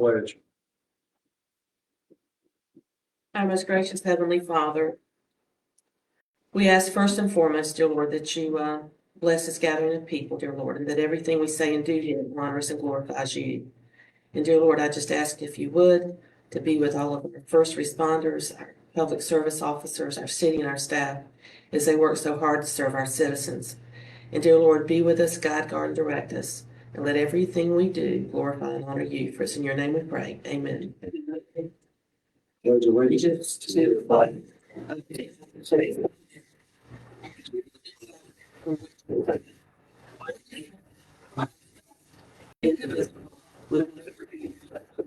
Pledge. Our most gracious Heavenly Father, we ask first and foremost, dear Lord, that you bless this gathering of people, dear Lord, and that everything we say and do here honors and glorifies you. And dear Lord, I just ask if you would to be with all of our first responders, our public service officers, our city and our staff, as they work so hard to serve our citizens. And dear Lord, be with us, guide, guard, and direct us, and let everything we do glorify and honor you. For it's in your name we pray. Amen. Pledge allegiance To the flag of the United States. Indivisible, with liberty and justice.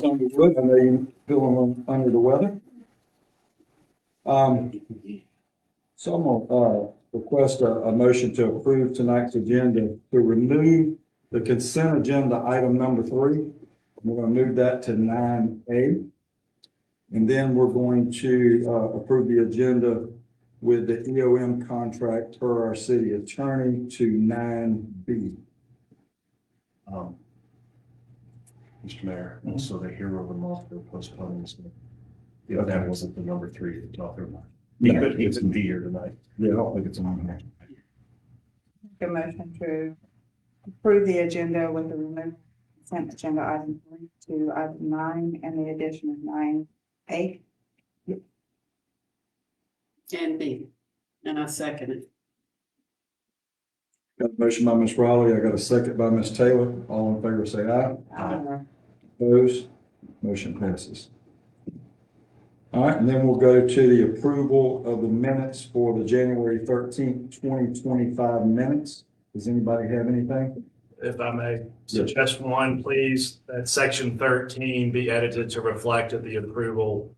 Under Wood, I know you feeling under the weather. So I'm gonna request a motion to approve tonight's agenda to remove the consent agenda item number 3. We're gonna move that to 9A. And then we're going to approve the agenda with the EOM contract per our city attorney to 9B. Mr. Mayor, also the hero of the month for postponing this. Yeah, that wasn't the number 3 to talk about. He couldn't be here tonight. Yeah. I don't think it's on here. Make a motion to approve the agenda with the removal consent agenda item 3 to item 9 and the addition of 9A. And B. And I second it. Got a motion by Ms. Riley. I got a second by Ms. Taylor. All in favor, say aye. Opposed? Motion passes. All right, and then we'll go to the approval of the minutes for the January 13th, 2025 minutes. Does anybody have anything? If I may suggest one, please, that section 13 be edited to reflect that the approval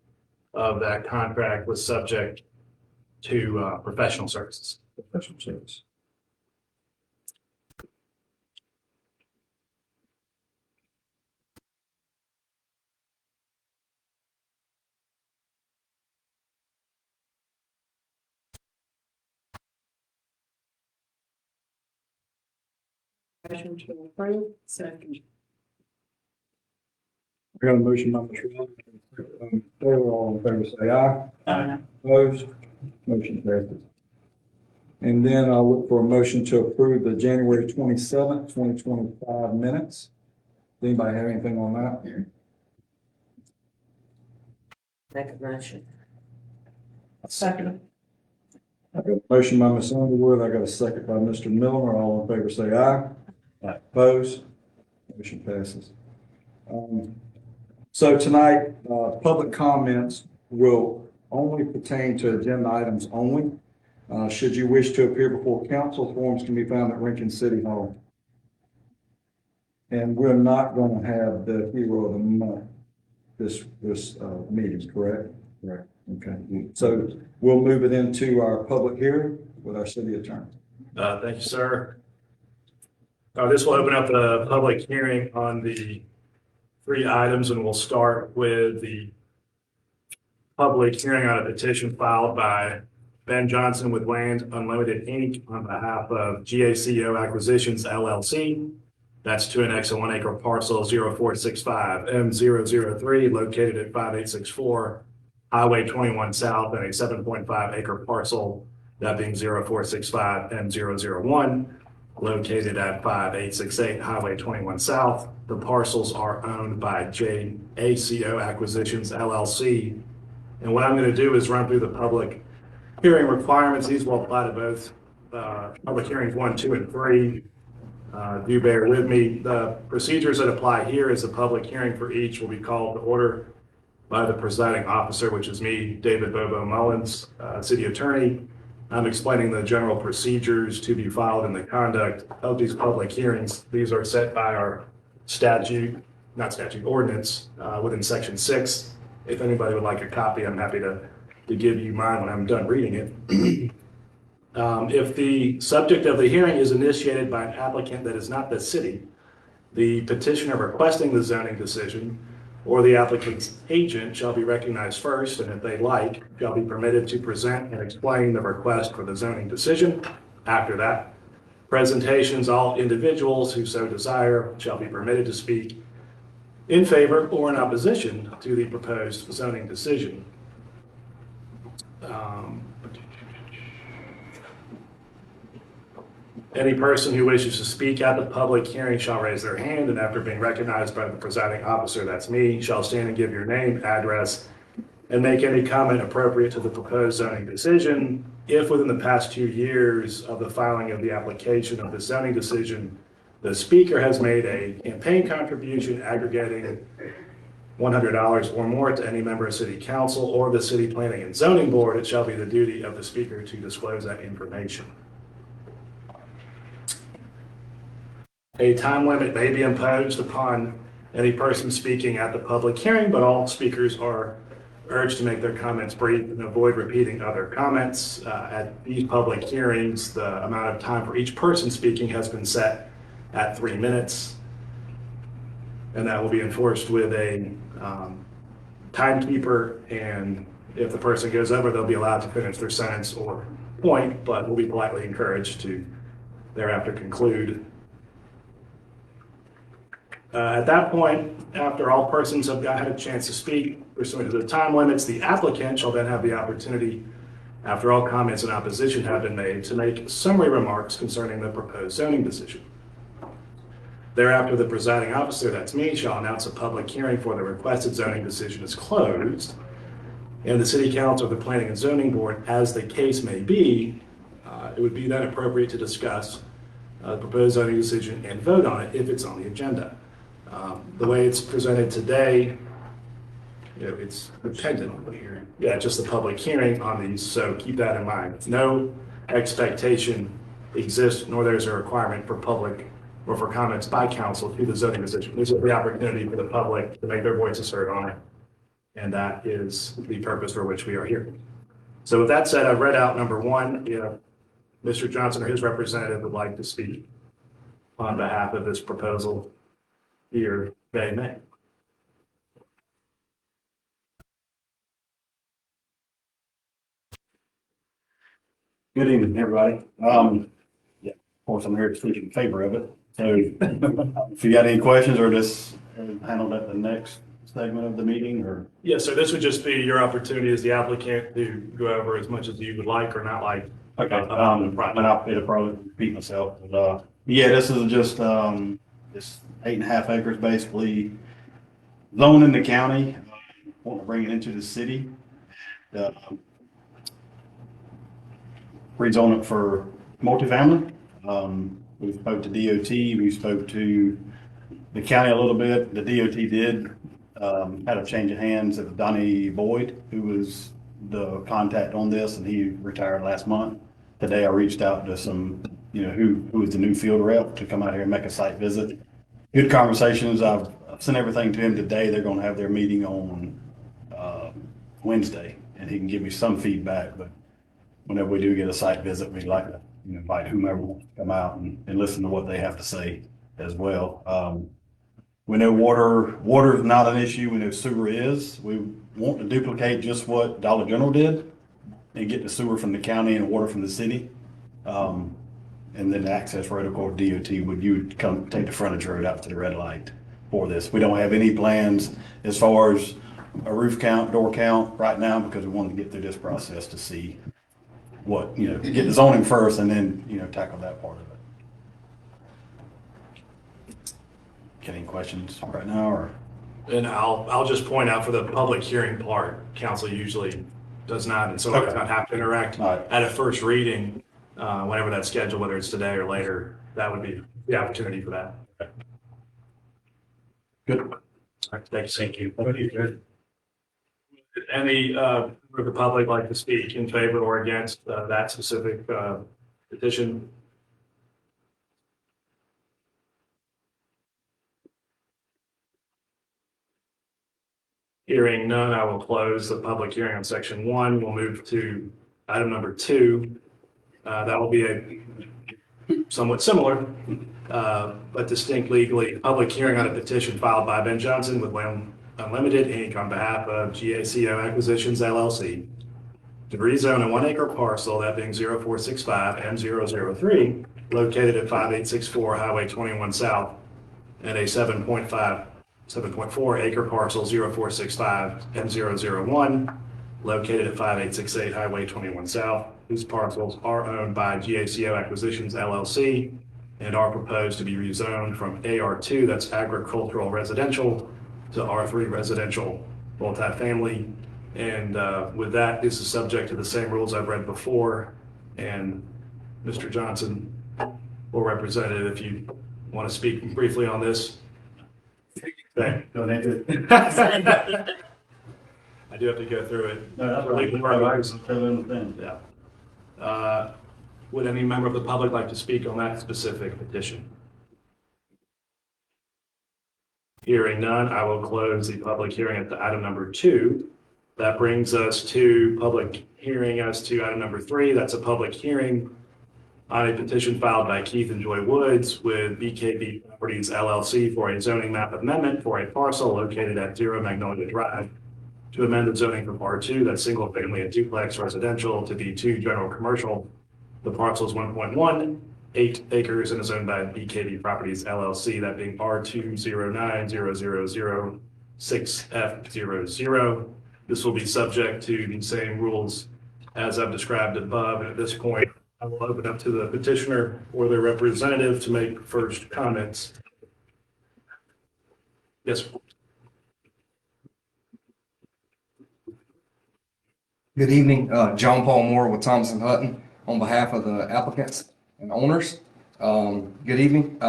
of that contract was subject to professional services. Professional service. Motion to approve. Second. I got a motion by Ms. Riley. Taylor, all in favor, say aye. Aye. Opposed? Motion passes. And then I'll look for a motion to approve the January 27th, 2025 minutes. Does anybody have anything on that? Make a motion. Second. I got a motion by Ms. Underwood. I got a second by Mr. Miller. All in favor, say aye. Aye. Opposed? Motion passes. So tonight, public comments will only pertain to agenda items only. Should you wish to appear before council, forms can be found at Rankin City Hall. And we're not going to have the hero of the month this meeting, correct? Correct. Okay. So we'll move it into our public hearing with our city attorney. Thank you, sir. This will open up the public hearing on the 3 items, and we'll start with the public hearing on a petition filed by Ben Johnson with Land Unlimited Inc. on behalf of GACO Acquisitions LLC. That's to annex a 1 acre parcel 0465 M003 located at 5864 Highway 21 South and a 7.5 acre parcel, that being 0465 M001 located at 5868 Highway 21 South. The parcels are owned by JACO Acquisitions LLC. And what I'm going to do is run through the public hearing requirements. These will apply to both public hearings 1, 2, and 3. Do bear with me. The procedures that apply here is a public hearing for each will be called to order by the presiding officer, which is me, David Bobo Mullins, city attorney. I'm explaining the general procedures to be followed in the conduct of these public hearings. These are set by our ordinance within section 6. If anybody would like a copy, I'm happy to give you mine when I'm done reading it. If the subject of the hearing is initiated by an applicant that is not the city, the petitioner requesting the zoning decision or the applicant's agent shall be recognized first, and if they like, shall be permitted to present and explain the request for the zoning decision. After that presentations, all individuals who so desire shall be permitted to speak in favor or in opposition to the proposed zoning decision. Any person who wishes to speak at the public hearing shall raise their hand, and after being recognized by the presiding officer, that's me, shall stand and give your name, address, and make any comment appropriate to the proposed zoning decision. If within the past 2 years of the filing of the application of the zoning decision, the speaker has made a campaign contribution aggregating $100 or more to any member of city council or the city planning and zoning board, it shall be the duty of the speaker to disclose that information. A time limit may be imposed upon any person speaking at the public hearing, but all speakers are urged to make their comments brief and avoid repeating other comments. At these public hearings, the amount of time for each person speaking has been set at 3 minutes. And that will be enforced with a timekeeper. And if the person goes over, they'll be allowed to finish their sentence or point, but will be politely encouraged to thereafter conclude. At that point, after all persons have had a chance to speak pursuant to the time limits, the applicant shall then have the opportunity, after all comments in opposition have been made, to make summary remarks concerning the proposed zoning decision. Thereafter, the presiding officer, that's me, shall announce a public hearing for the requested zoning decision is closed, and the city council or the planning and zoning board, as the case may be, it would be then appropriate to discuss the proposed zoning decision and vote on it if it's on the agenda. The way it's presented today, it's dependent on the hearing. Yeah, just the public hearing on these, so keep that in mind. No expectation exists, nor there's a requirement for public or for comments by council to the zoning decision. This is the opportunity for the public to make their voices heard on it, and that is the purpose for which we are here. So with that said, I've read out number 1. Mr. Johnson or his representative would like to speak on behalf of this proposal here, they may. Good evening, everybody. Yeah, of course, I'm here to speak in favor of it. So if you got any questions or just handled at the next segment of the meeting or? Yeah, so this would just be your opportunity as the applicant to go over as much as you would like or not like. Okay, and it'll probably repeat myself, but, yeah, this is just, this 8.5 acres basically zoned in the county, want to bring it into the city. Rezone it for multifamily. We spoke to DOT, we spoke to the county a little bit. The DOT did, had a change of hands of Donnie Boyd, who was the contact on this, and he retired last month. Today I reached out to some, who is the new field rep to come out here and make a site visit. Good conversations. I've sent everything to him today. They're going to have their meeting on Wednesday, and he can give me some feedback. But whenever we do get a site visit, we'd like to invite whomever wants to come out and listen to what they have to say as well. We know water is not an issue. We know sewer is. We want to duplicate just what Dollar General did and get the sewer from the county and water from the city. And then the access road, of course, DOT would come take the frontage road out to the red light for this. We don't have any plans as far as a roof count, door count right now, because we wanted to get through this process to see what, get the zoning first and then, tackle that part of it. Got any questions right now or? And I'll just point out for the public hearing part, council usually does not, and so does not have to interact All right. at a first reading, whenever that's scheduled, whether it's today or later, that would be the opportunity for that. Good. All right, thank you. Good. Any member of the public like to speak in favor or against that specific petition? Hearing none, I will close the public hearing on section 1. We'll move to item number 2. That will be a somewhat similar, but distinct legally, public hearing on a petition filed by Ben Johnson with Land Unlimited Inc. on behalf of GACO Acquisitions LLC to rezone a 1 acre parcel, that being 0465 M003, located at 5864 Highway 21 South, and a 7.4 acre parcel 0465 M001, located at 5868 Highway 21 South. These parcels are owned by GACO Acquisitions LLC and are proposed to be rezoned from AR2, that's agricultural residential, to R3 residential multifamily. And with that, this is subject to the same rules I've read before. And Mr. Johnson, or representative, if you want to speak briefly on this. Okay. Don't need to. I do have to go through it. No, that's Legal right. purposes. I totally understand. Yeah. Would any member of the public like to speak on that specific petition? Hearing none, I will close the public hearing at the item number 2. That brings us to public hearing as to item number 3. That's a public hearing on a petition filed by Keith and Joy Woods with BKB Properties LLC for a zoning map amendment for a parcel located at 0 Magnolia Drive to amend the zoning from R2, that's single family and duplex residential, to B2 general commercial. The parcel is 1.18 acres and is owned by BKB Properties LLC, that being R2090006F00. This will be subject to the same rules as I've described above. And at this point, I will open up to the petitioner or their representative to make first comments. Yes. Good evening, John Paul Moore with Thompson Hutton on behalf of the applicants and owners. Good evening.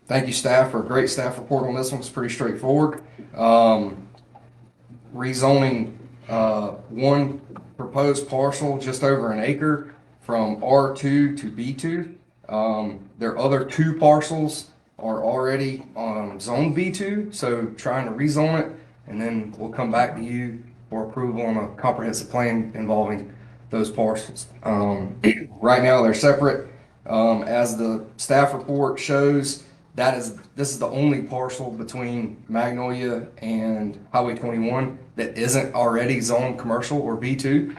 Thank you, staff, for a great staff report on this one. It's pretty straightforward. Rezoning one proposed parcel just over an acre from R2 to B2. Their other 2 parcels are already zone B2, so trying to rezone it, and then we'll come back to you for approval on a comprehensive plan involving those parcels. Right now, they're separate. As the staff report shows, this is the only parcel between Magnolia and Highway 21 that isn't already zoned commercial or B2.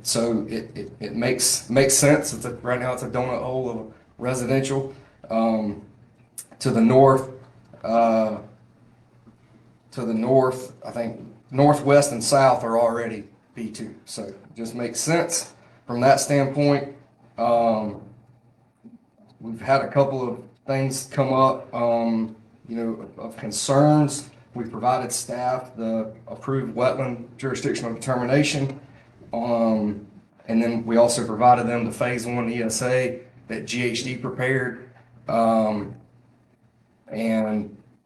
So it makes sense. Right now it's a donut hole of residential. To the north, I think northwest and south are already B2. So it just makes sense from that standpoint. We've had a couple of things come up, of concerns. We provided staff the approved wetland jurisdictional determination. And then we also provided them the phase 1 ESA that GHD prepared. And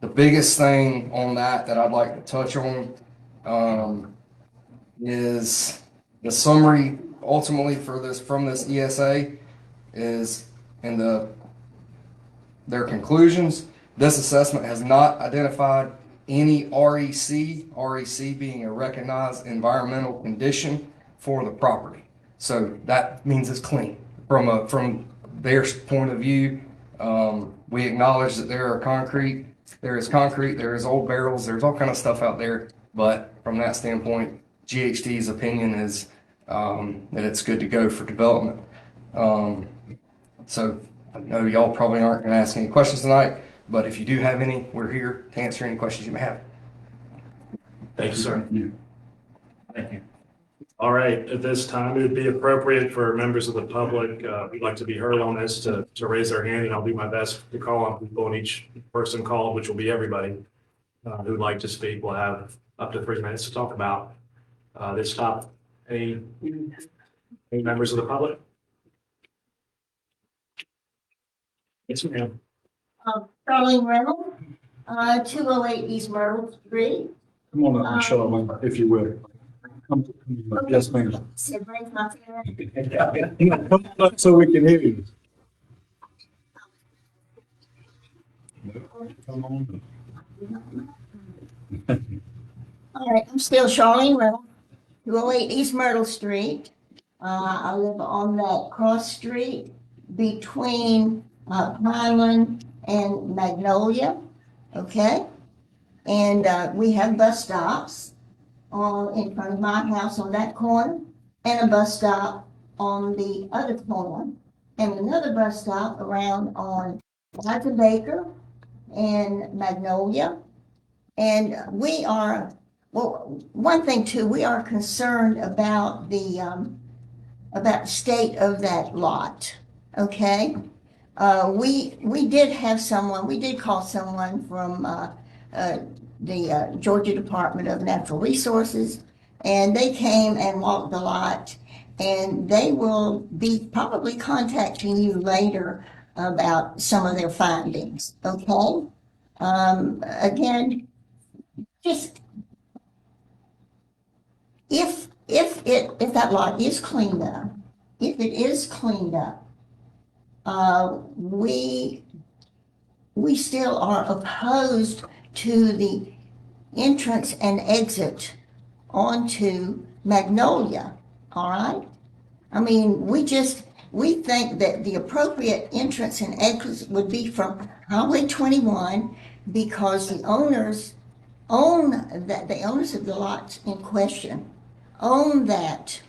the biggest thing on that I'd like to touch on is the summary ultimately from this ESA is in their conclusions. This assessment has not identified any REC being a recognized environmental condition for the property. So that means it's clean from their point of view. We acknowledge that there is concrete, there is old barrels, there's all kind of stuff out there. But from that standpoint, GHD's opinion is that it's good to go for development. So I know y'all probably aren't going to ask any questions tonight, but if you do have any, we're here to answer any questions you may have. Thank you, sir. Thank you. All right, at this time, it would be appropriate for members of the public who'd like to be heard on this to raise their hand, and I'll do my best to call on people, and each person called, which will be everybody who'd like to speak, will have up to 3 minutes to talk about this topic. Any members of the public? Yes, ma'am. Charlene Reynolds, 208 East Myrtle Street. Come on up, Charlotte, if you will. Yes, ma'am. It brings my feelings. Come on up so we can hear you. Come on. All right, I'm still Charlene Reynolds, 208 East Myrtle Street. I live on that cross street between Pineland and Magnolia, okay? And we have bus stops. in front of my house on that corner, and a bus stop on the other corner, and another bus stop around on Martha Baker and Magnolia. And we are, well, one thing too, we are concerned about the state of that lot, okay? We did have someone, we did call someone from the Georgia Department of Natural Resources, and they came and walked the lot, and they will be probably contacting you later about some of their findings, okay? Again, just if that lot is cleaned up, if it is cleaned up, we still are opposed to the entrance and exit onto Magnolia, all right? I mean, we think that the appropriate entrance and exit would be from Highway 21, because the owners the owners of the lots in question own that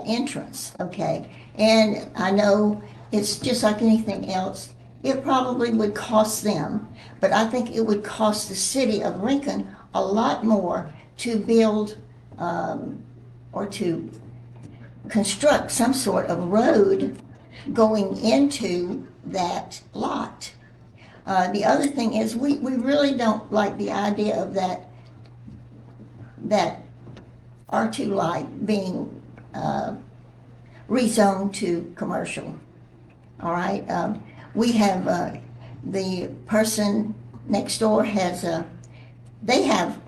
entrance, okay? And I know it's just like anything else. It probably would cost them, but I think it would cost the city of Lincoln a lot more to build or to construct some sort of road going into that lot. The other thing is we really don't like the idea of that R2 light being rezoned to commercial. All right, we have the person next door has they have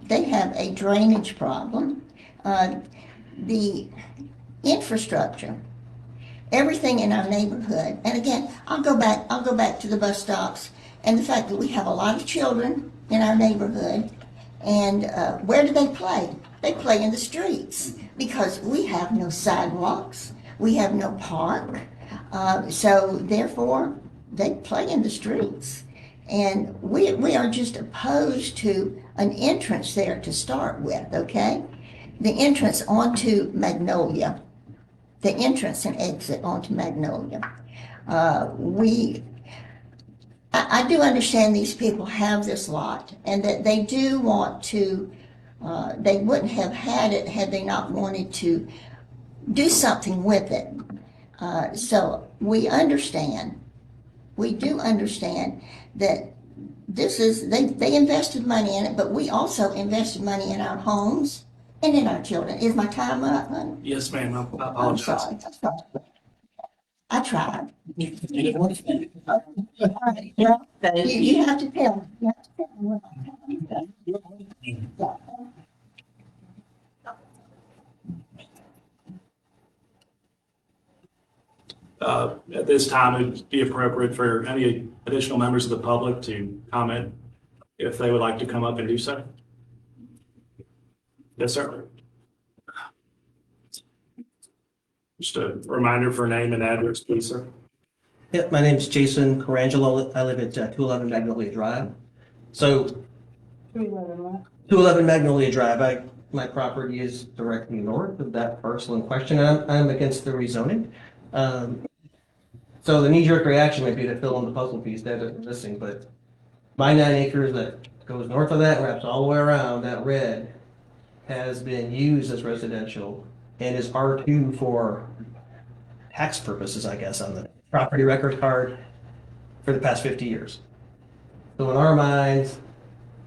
a drainage problem. The infrastructure, everything in our neighborhood, and again, I'll go back to the bus stops and the fact that we have a lot of children in our neighborhood, and where do they play? They play in the streets because we have no sidewalks, we have no park, so therefore they play in the streets. And we are just opposed to an entrance there to start with, okay? The entrance onto Magnolia, the entrance and exit onto Magnolia. I do understand these people have this lot and that they do want to, they wouldn't have had it had they not wanted to do something with it. So we do understand that this is, they invested money in it, but we also invested money in our homes and in our children. Is my time up, honey? Yes, ma'am, I I'm apologize. sorry. I tried. All right, well, Thank you. you have to tell me. You have to tell me what I'm At this time, it would be appropriate for any additional members of the public to comment if they would like to come up and do so. Yes, sir. Just a reminder for name and address, please, sir. Yep, my name's Jason Carangelo. I live at 211 Magnolia Drive. So 211 Magnolia Drive, my property is directly north of that parcel in question. I'm against the rezoning. So the knee-jerk reaction might be to fill in the puzzle piece that is missing, but my 9 acres that goes north of that, wraps all the way around, that red, has been used as residential and is R2 for tax purposes, I guess, on the property record card for the past 50 years. So in our minds,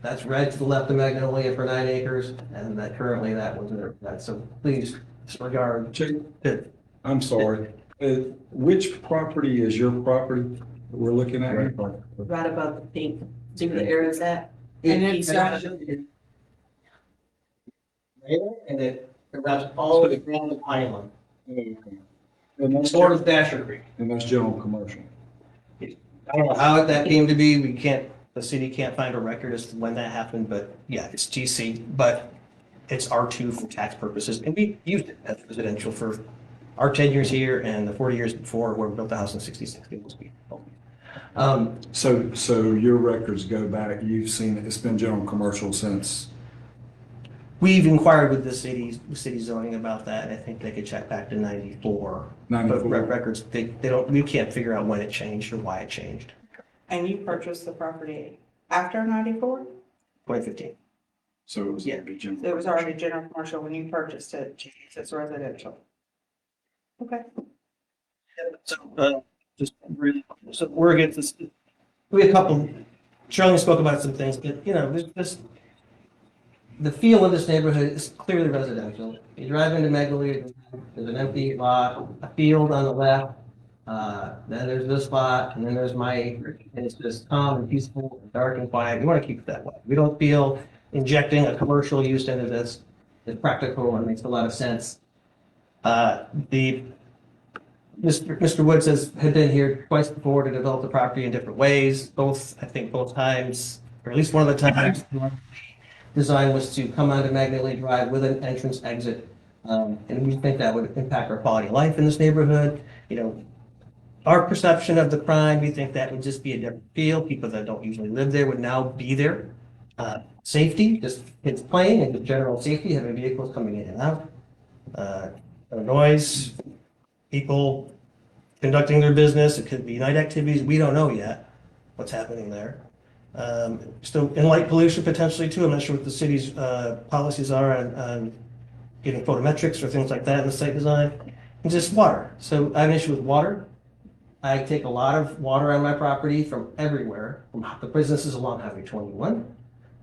that's red to the left of Magnolia for 9 acres, and that currently that was that. So please disregard. Chick, I'm sorry. Which property is your property that we're looking at here? Right above the pink, see where the arrow's at? And it's, and it wraps all the way around the island, And that's, sort of Dasher Creek. and that's general commercial. I don't know how that came to be. The city can't find a record as to when that happened, but yeah, it's GC, but it's R2 for tax purposes. And we used it as residential for our 10 years here and the 40 years before where we built the house in 66. So your records go back, you've seen it, it's been general commercial since, we've inquired with the city zoning about that, and I think they could check back to 94. But 94. records, they don't, we can't figure out when it changed or why it changed. And you purchased the property after 94? 2015. So it was. Yeah. It was already general commercial when you purchased it, it's residential. Okay. So, just really, so we're against this. We had a couple, Charlene spoke about some things, but, there's just, the feel of this neighborhood is clearly residential. You drive into Magnolia, there's an empty lot, a field on the left, then there's this lot, and then there's my acre. And it's just calm and peaceful, and dark and quiet. We want to keep it that way. We don't feel injecting a commercial use into this is practical and makes a lot of sense. Mr. Woods had been here twice before to develop the property in different ways. I think both times, or at least one of the times, design was to come onto Magnolia Drive with an entrance exit. And we think that would impact our quality of life in this neighborhood. Our perception of the crime, we think that would just be a different feel. People that don't usually live there would now be there. Safety, just kids playing and just general safety, having vehicles coming in and out. No noise, people conducting their business. It could be night activities. We don't know yet what's happening there. So, and light pollution potentially too. I'm not sure what the city's policies are on getting photometrics or things like that in the site design. And just water. So I have an issue with water. I take a lot of water on my property from everywhere, from the businesses along Highway 21,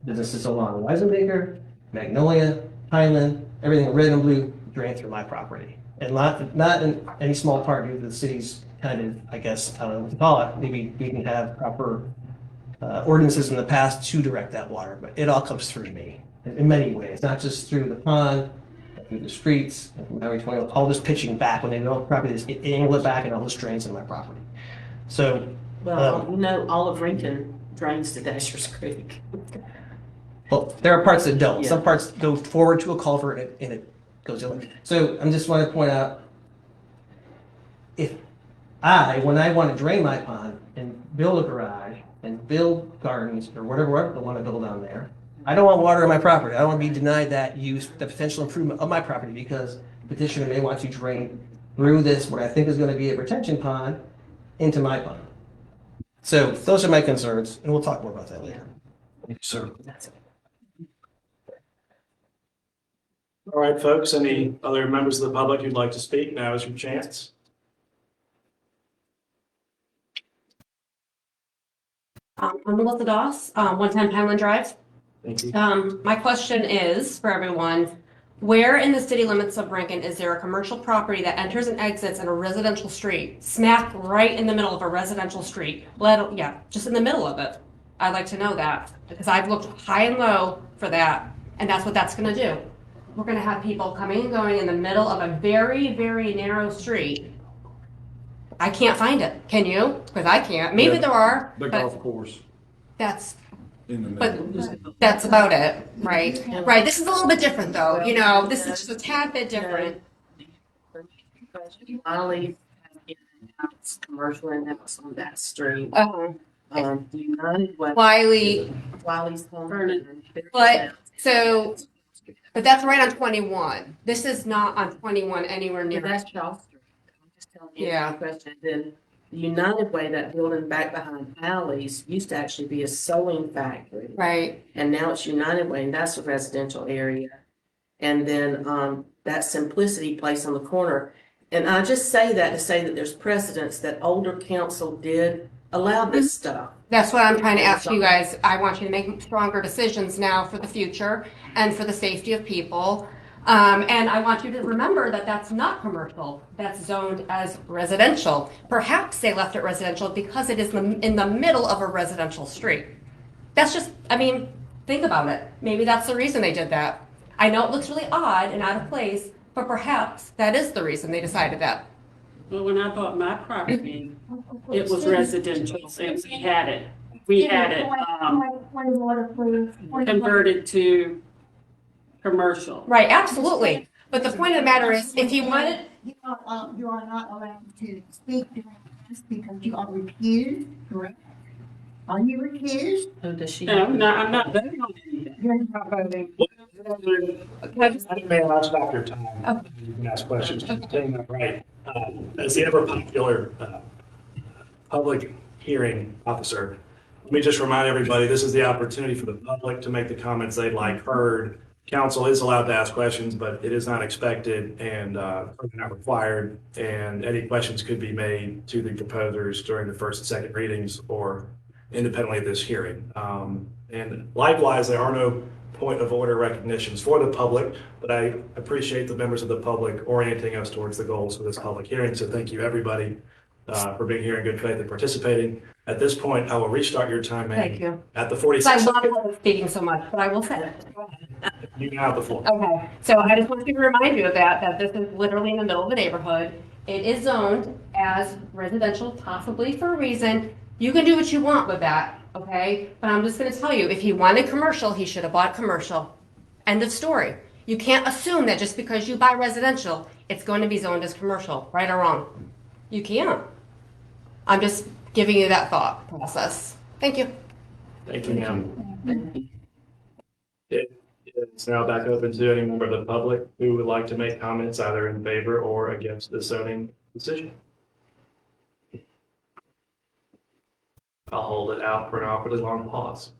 businesses along Weisenbaker, Magnolia, Highland, everything red and blue drain through my property. And not in any small part due to the city's kind of, I guess, I don't know what to call it. Maybe we can have proper ordinances in the past to direct that water, but it all comes through me in many ways, not just through the pond, through the streets, and from Highway 20, all this pitching back when they develop property, this angle it back and all this drains in my property. So, Well, all of Rankin drains to Dasher's Creek. well, there are parts that don't. Yeah. Some parts go forward to a culvert and it goes the other way. So I'm just want to point out, when I want to drain my pond and build a garage and build gardens or whatever I want to build down there, I don't want water on my property. I don't want to be denied that use, the potential improvement of my property because the petitioner may want to drain through this, what I think is going to be a retention pond, into my pond. So those are my concerns, and we'll talk more about that later. Thank you, sir. That's it. All right, folks, any other members of the public who'd like to speak? Now is your chance. I'm Melissa Doss, 110 Pineland Drive. Thank you. My question is for everyone, where in the city limits of Rankin is there a commercial property that enters and exits in a residential street, smack right in the middle of a residential street? Just in the middle of it. I'd like to know that because I've looked high and low for that, and that's what that's going to do. We're going to have people coming and going in the middle of a very, very narrow street. I can't find it. Can you? Because I can't. Maybe there are, The but golf course that's in the middle. But that's about it, right? Right, this is a little bit different though, this is just a tad bit different. Wiley's has commercial and house on that street. United Way. Wiley's home. But that's right on 21. This is not on 21 anywhere near. That's Shaw Street. I'm just telling you Yeah. the question. Then the United Way, that building back behind Alley's, used to actually be a sewing factory. Right, And now it's United Way, and that's a residential area. And then that Simplicity place on the corner. And I just say that to say that there's precedents that older council did allow this stuff. that's what I'm trying to ask you guys. I want you to make stronger decisions now for the future and for the safety of people. And I want you to remember that that's not commercial, that's zoned as residential. Perhaps they left it residential because it is in the middle of a residential street. That's just, think about it. Maybe that's the reason they did that. I know it looks really odd and out of place, but perhaps that is the reason they decided that. Well, when I bought my property, it was residential, and we had it converted to commercial. Right, absolutely. But the point of the matter is, if you wanted, You are not allowed to speak during this because you are recused, correct? Are you recused? Who does she? No, I'm not voting on anything. You're not voting. I may last back your time. You can ask questions. Getting that right. As the ever popular public hearing officer, let me just remind everybody, this is the opportunity for the public to make the comments they'd like heard. Council is allowed to ask questions, but it is not expected and not required. And any questions could be made to the proposers during the first and second readings or independently of this hearing. And likewise, there are no point of order recognitions for the public, but I appreciate the members of the public orienting us towards the goals of this public hearing. So thank you, everybody, for being here in good faith and participating. At this point, I will restart your time, ma'am. Thank you. At the I 46. love speaking so much, but I will say it. You can have the floor. Okay, so I just wanted to remind you of that this is literally in the middle of the neighborhood. It is zoned as residential, possibly for a reason. You can do what you want with that, okay? But I'm just gonna tell you, if he wanted commercial, he should have bought commercial. End of story. You can't assume that just because you buy residential, it's going to be zoned as commercial, right or wrong. You can't. I'm just giving you that thought process. Thank you. Thank you, ma'am. It's now back open to any member of the public who would like to make comments either in favor or against the zoning decision. I'll hold it out for an awkwardly long pause.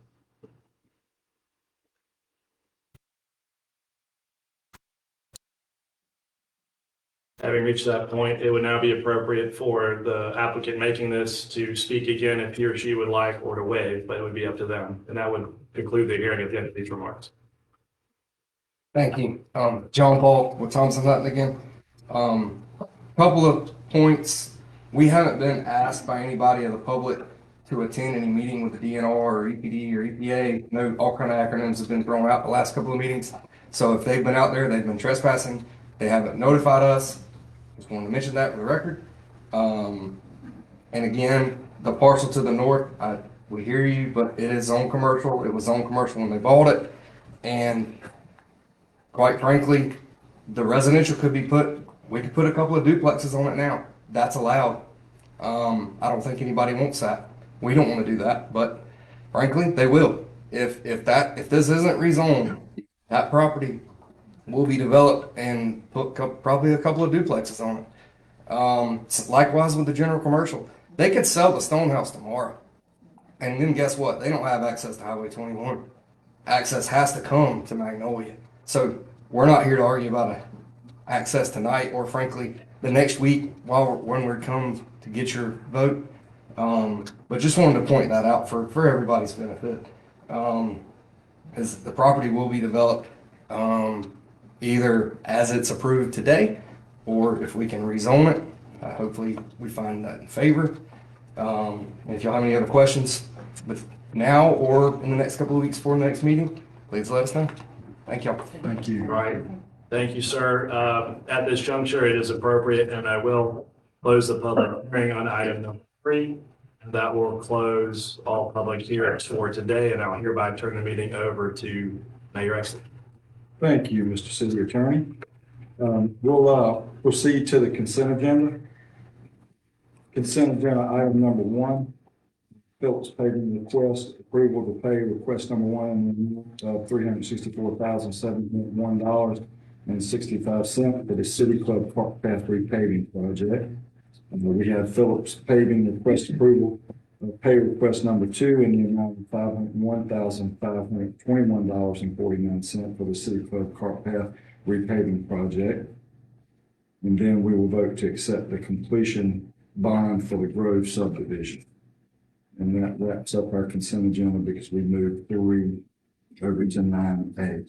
Having reached that point, it would now be appropriate for the applicant making this to speak again if he or she would like, or to waive, but it would be up to them. And that would conclude the hearing at the end of these remarks. Thank you. John Paul with Thompson Hutton again. Couple of points. We haven't been asked by anybody of the public to attend any meeting with the DNR or EPD or EPA. No, all kind of acronyms have been thrown out the last couple of meetings. So if they've been out there, they've been trespassing. They haven't notified us. Just wanted to mention that for the record. And again, the parcel to the north, we hear you, but it is on commercial. It was on commercial when they bought it. And quite frankly, the residential could be we could put a couple of duplexes on it now. That's allowed. I don't think anybody wants that. We don't want to do that, but frankly, they will. If this isn't rezoned, that property will be developed and put probably a couple of duplexes on it. Likewise with the general commercial. They could sell the Stonehouse tomorrow. And then guess what? They don't have access to Highway 21. Access has to come to Magnolia. So we're not here to argue about access tonight or frankly the next week when we come to get your vote. But just wanted to point that out for everybody's benefit. As the property will be developed either as it's approved today or if we can rezone it. Hopefully we find that in favor. If y'all have any other questions with now or in the next couple of weeks before the next meeting, please let us know. Thank y'all. Thank you. Right. Thank you, sir. At this juncture, it is appropriate, and I will close the public hearing on item number 3. And that will close all public hearings for today, and I'll hereby turn the meeting over to Mayor Exley. Thank you, Mr. City Attorney. We'll proceed to the consent agenda. Consent agenda item number 1. Phillips paving request approval to pay request number 1 of $364,071.65 for the City Club Park Path repaving project. We have Phillips paving request approval of pay request number 2 in the amount of $501,521.49 for the City Club Park Path repaving project. And then we will vote to accept the completion bond for the Grove subdivision. And that wraps up our consent agenda because we moved 3 over to 9A.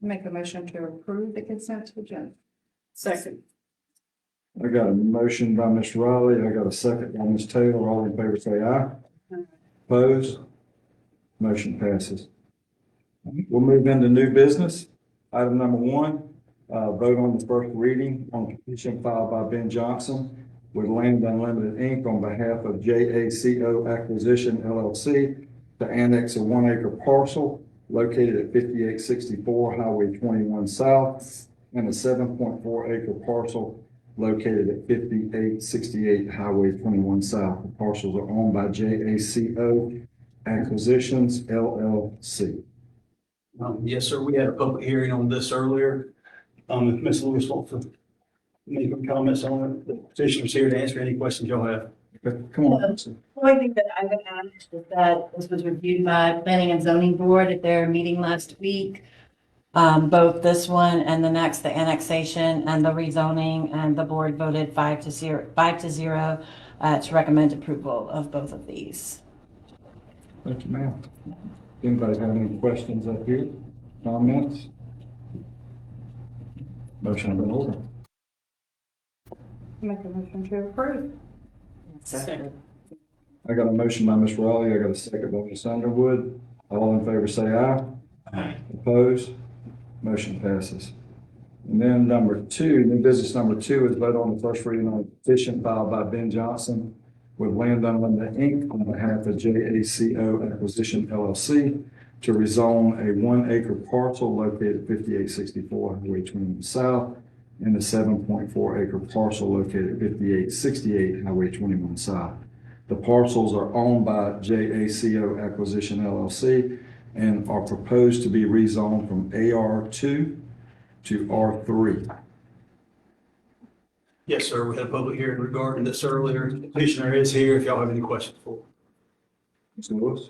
Make a motion to approve the consent agenda. Second. I got a motion by Ms. Riley. I got a second by Ms. Taylor. All in favor say aye. Opposed? Motion passes. We'll move into new business. Item number 1, vote on the first reading on petition filed by Ben Johnson with Land Unlimited Inc. on behalf of JACO Acquisition LLC to annex a 1-acre parcel located at 5864 Highway 21 South and a 7.4-acre parcel located at 5868 Highway 21 South. The parcels are owned by JACO Acquisitions LLC. Yes, sir. We had a public hearing on this earlier. If Ms. Lewis wants to make some comments on it, the petitioner's here to answer any questions y'all have. Okay, come on. The only thing that I would add is that this was reviewed by Planning and Zoning Board at their meeting last week. Both this one and the next, the annexation and the rezoning, and the board voted 5-0 to recommend approval of both of these. Thank you, ma'am. Anybody have any questions up here? Comments? Motion on the order. Make a motion to approve. Second. I got a motion by Ms. Raleigh, I got a second by Ms. Underwood. All in favor say aye. Aye. Opposed? Motion passes. And then number two, new business number 2 is vote on the first reading on a petition filed by Ben Johnson with Land Unlimited Inc. on behalf of JACO Acquisition LLC to rezone a 1 acre parcel located at 5864 Highway 21 South and a 7.4 acre parcel located at 5868 Highway 21 South. The parcels are owned by JACO Acquisition LLC and are proposed to be rezoned from AR2 to R3. Yes, sir. We had a public hearing regarding this earlier. The petitioner is here if y'all have any questions for him. Ms. Lewis?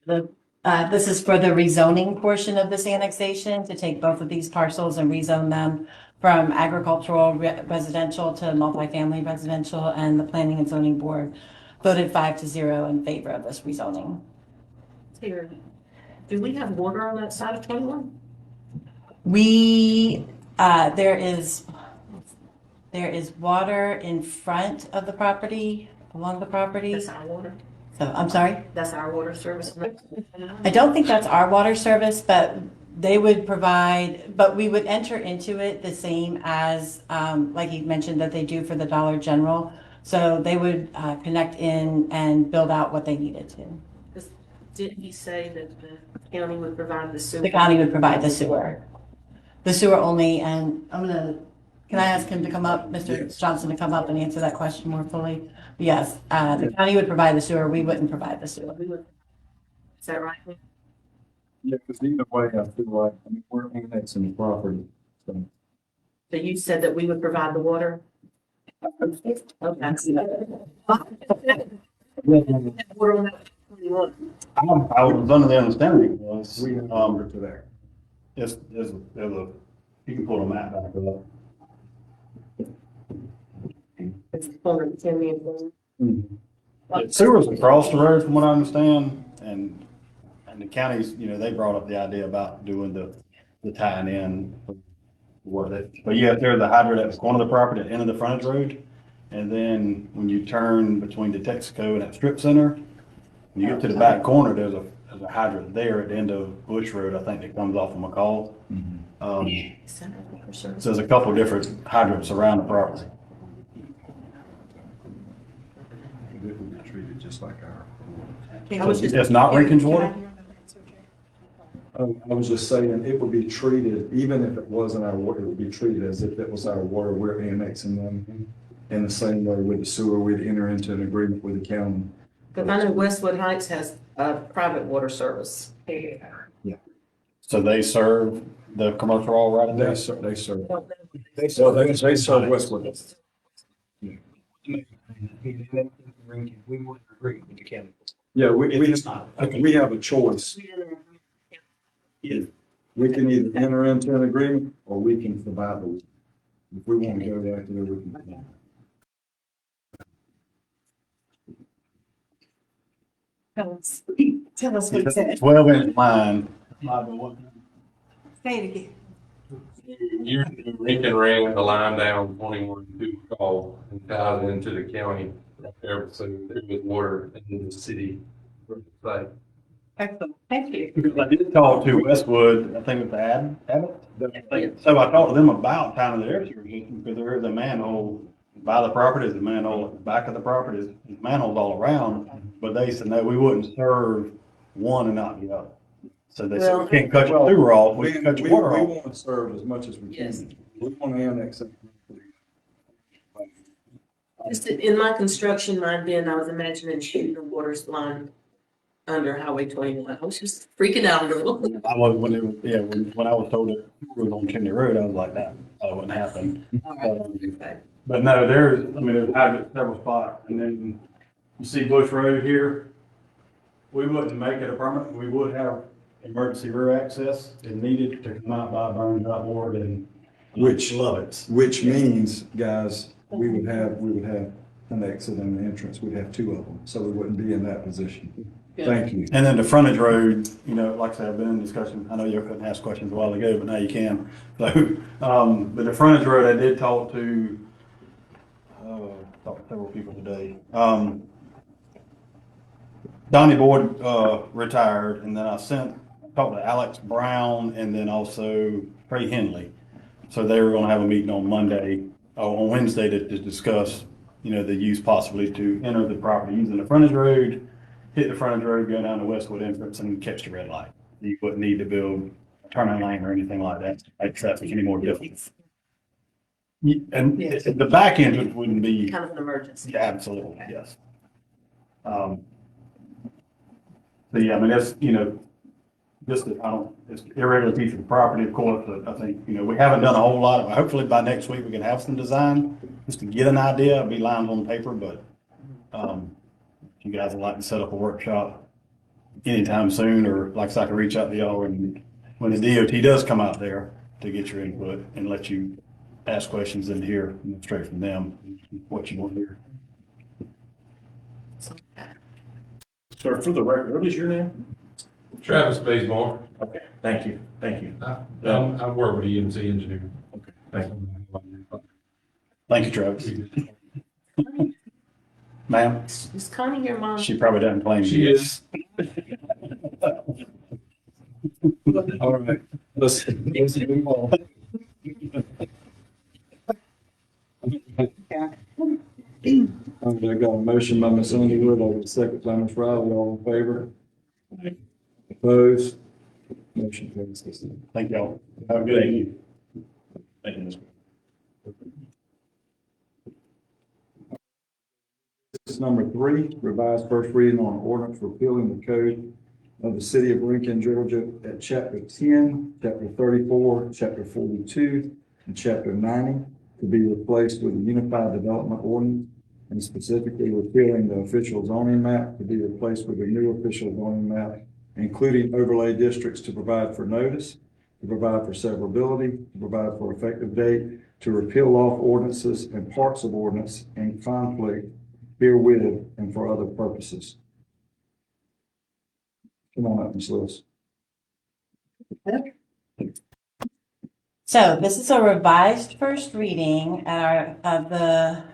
This is for the rezoning portion of this annexation, to take both of these parcels and rezone them from agricultural residential to multifamily residential, and the Planning and Zoning Board voted 5-0 in favor of this rezoning. Here, do we have water on that side of 21? There is water in front of the property, along the property. That's our water. So, I'm sorry? That's our water service. I don't think that's our water service, but they would provide, but we would enter into it the same as, like you mentioned, that they do for the Dollar General. So they would connect in and build out what they needed to. Didn't he say that the county would provide the sewer? The county would provide the sewer. The sewer only, and can I ask him to come up, Mr. Johnson, to come up and answer that question more fully? Yes, the county would provide the sewer, we wouldn't provide the sewer. Is that right? Yeah, because either way, I feel like, we're annexing the property. So So you said that we would provide the water? Okay. Water on that 21. I was under the understanding was, we have over to there. there's a, you can pull a map back up. It's 410 million. The sewer's across the road from what I understand, and the counties, they brought up the idea about doing the tying in. But yeah, there's the hydrant at the corner of the property, at the end of the frontage road. And then when you turn between the Texaco and that strip center, when you get to the back corner, there's a hydrant there at the end of Bush Road, I think, that comes off of McCall. So there's a couple of different hydrants around the property. It would be treated just like our. It's not Lincoln's water? I was just saying, it would be treated, even if it wasn't our water, it would be treated as if it was our water. We're annexing them in the same way with the sewer. We'd enter into an agreement with the county. Because I know Westwood Heights has a private water service. Yeah. So they serve the commercial all right in there? They serve. They serve Westwood. We would agree with the county. Yeah, It's not. we have a choice. Yeah. We can either enter into an agreement or we can provide the. If we want to go there, we can. Tell us what he said. 12-inch line. Say it again. Years ago, Lincoln ran the line down 21 to call and tied it into the county right there, so there was water in the city. Like, Excellent, thank you. Because I did talk to Westwood, I think it was Abbott. So I talked to them about kind of their sewer system, because there is a manhole by the property, there's a manhole at the back of the property, there's manholes all around. But they said, no, we wouldn't serve one and not the other. So they said, we can't cut your sewer off, we can cut your water We off. want to serve as much as we Yes. can. We want to annex it. Just in my construction mind, Ben, I was imagining shooting the water's line under Highway 21. I was just freaking out a little. I was, when it was, yeah, when I was told it was on Chimney Road, I was like, that wouldn't happen. Okay. But no, there's, I mean, there's hydrants several spots, and then you see Bush Road here. We wouldn't make it a permit, we would have emergency rear access if needed to come out by Burns Outboard and love it. Which means, guys, we would have an exit and an entrance. We'd have two of them, so we wouldn't be in that position. Thank you. And then the frontage road, you know, like I said, I've been in discussion, I know you couldn't ask questions a while ago, but now you can. So, but the frontage road, I did talk to several people today. Donnie Boyd, retired, and then I talked to Alex Brown and then also Trey Henley. So they were gonna have a meeting on Wednesday to discuss, you know, the use possibly to enter the property using the frontage road, hit the frontage road, go down to Westwood entrance and catch the red light. You wouldn't need to build a turning lane or anything like that to make traffic any more difficult. And the back end wouldn't be. Kind of an emergency. Yeah, absolutely, yes. So yeah, I mean, that's, you know, just, it's irregular piece of property, of course, but I think, you know, we haven't done a whole lot. Hopefully by next week we can have some design, just to get an idea. It'll be lines on paper, but, if you guys would like to set up a workshop anytime soon, or like I said, I can reach out to y'all when the DOT does come out there to get your input and let you ask questions and hear straight from them what you want to hear. Sir, for the record, what is your name? Travis Bazemore. Okay, thank you, thank you. I work with EMC Engineering. Okay, thank you. Thank you, Travis. Ma'am, Is Connie your mom? she probably doesn't claim you. She is. All right, let's move on. I got a motion by Ms. Underwood, I got a second by Ms. Riley, all in favor? Opposed? Motion passes. Thank y'all. Have a good evening. Thank you, Mr. This is number 3, revised first reading on ordinance repealing the code of the city of Lincoln, Georgia at chapter 10, chapter 34, chapter 42, and chapter 90 to be replaced with a unified development ordinance, and specifically repealing the official zoning map to be replaced with a new official zoning map, including overlay districts to provide for notice, to provide for severability, to provide for effective date, to repeal off ordinances and parts of ordinance in conflict herewith and for other purposes. Come on up, Ms. Lewis. So this is a revised first reading of the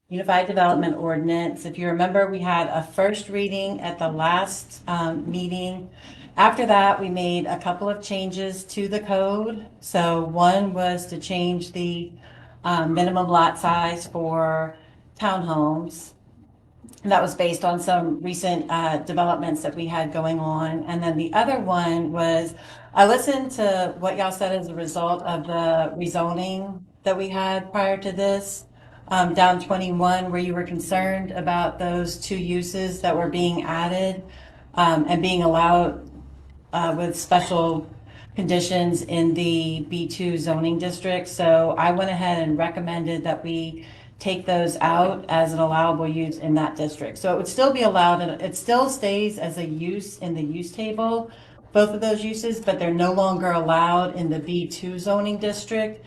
Unified Development Ordinance. If you remember, we had a first reading at the last meeting. After that, we made a couple of changes to the code. So one was to change the minimum lot size for townhomes. And that was based on some recent developments that we had going on. And then the other one was, I listened to what y'all said as a result of the rezoning that we had prior to this, down 21, where you were concerned about those two uses that were being added and being allowed with special conditions in the B2 zoning district. So I went ahead and recommended that we take those out as an allowable use in that district. So it would still be allowed, and it still stays as a use in the use table, both of those uses, but they're no longer allowed in the B2 zoning district.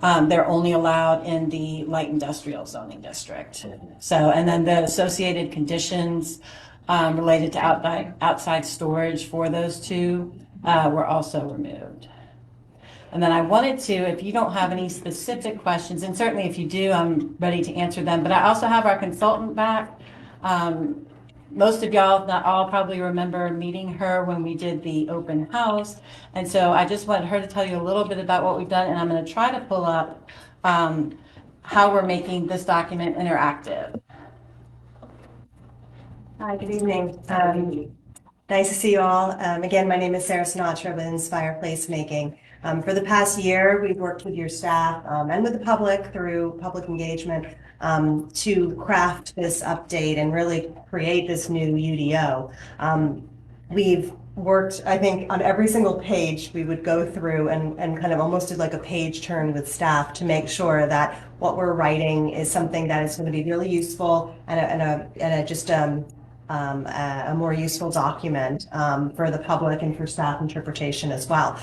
They're only allowed in the light industrial zoning district. So, and then the associated conditions related to outside storage for those two were also removed. And then I wanted to, if you don't have any specific questions, and certainly if you do, I'm ready to answer them, but I also have our consultant back. Most of y'all, not all, probably remember meeting her when we did the open house. And so I just wanted her to tell you a little bit about what we've done, and I'm going to try to pull up how we're making this document interactive. Hi, good evening. Nice to see you all. Again, my name is Sarah Sinatra with Inspire Placemaking. For the past year, we've worked with your staff and with the public through public engagement to craft this update and really create this new UDO. We've worked, I think, on every single page we would go through and kind of almost did like a page turn with staff to make sure that what we're writing is something that is going to be really useful and a more useful document for the public and for staff interpretation as well.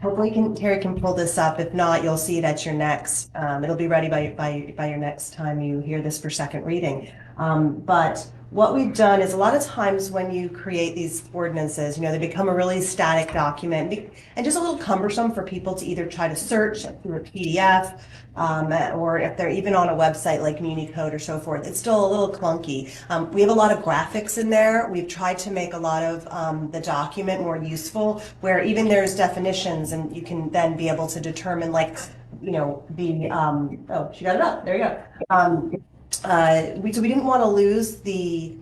Hopefully Terry can pull this up. If not, you'll see it at your next, it'll be ready by your next time you hear this for second reading. But what we've done is a lot of times when you create these ordinances, they become a really static document and just a little cumbersome for people to either try to search through a PDF or if they're even on a website like MuniCode or so forth, it's still a little clunky. We have a lot of graphics in there. We've tried to make a lot of the document more useful, where even there's definitions and you can then be able to determine oh, she got it up. There you go. We didn't want to lose the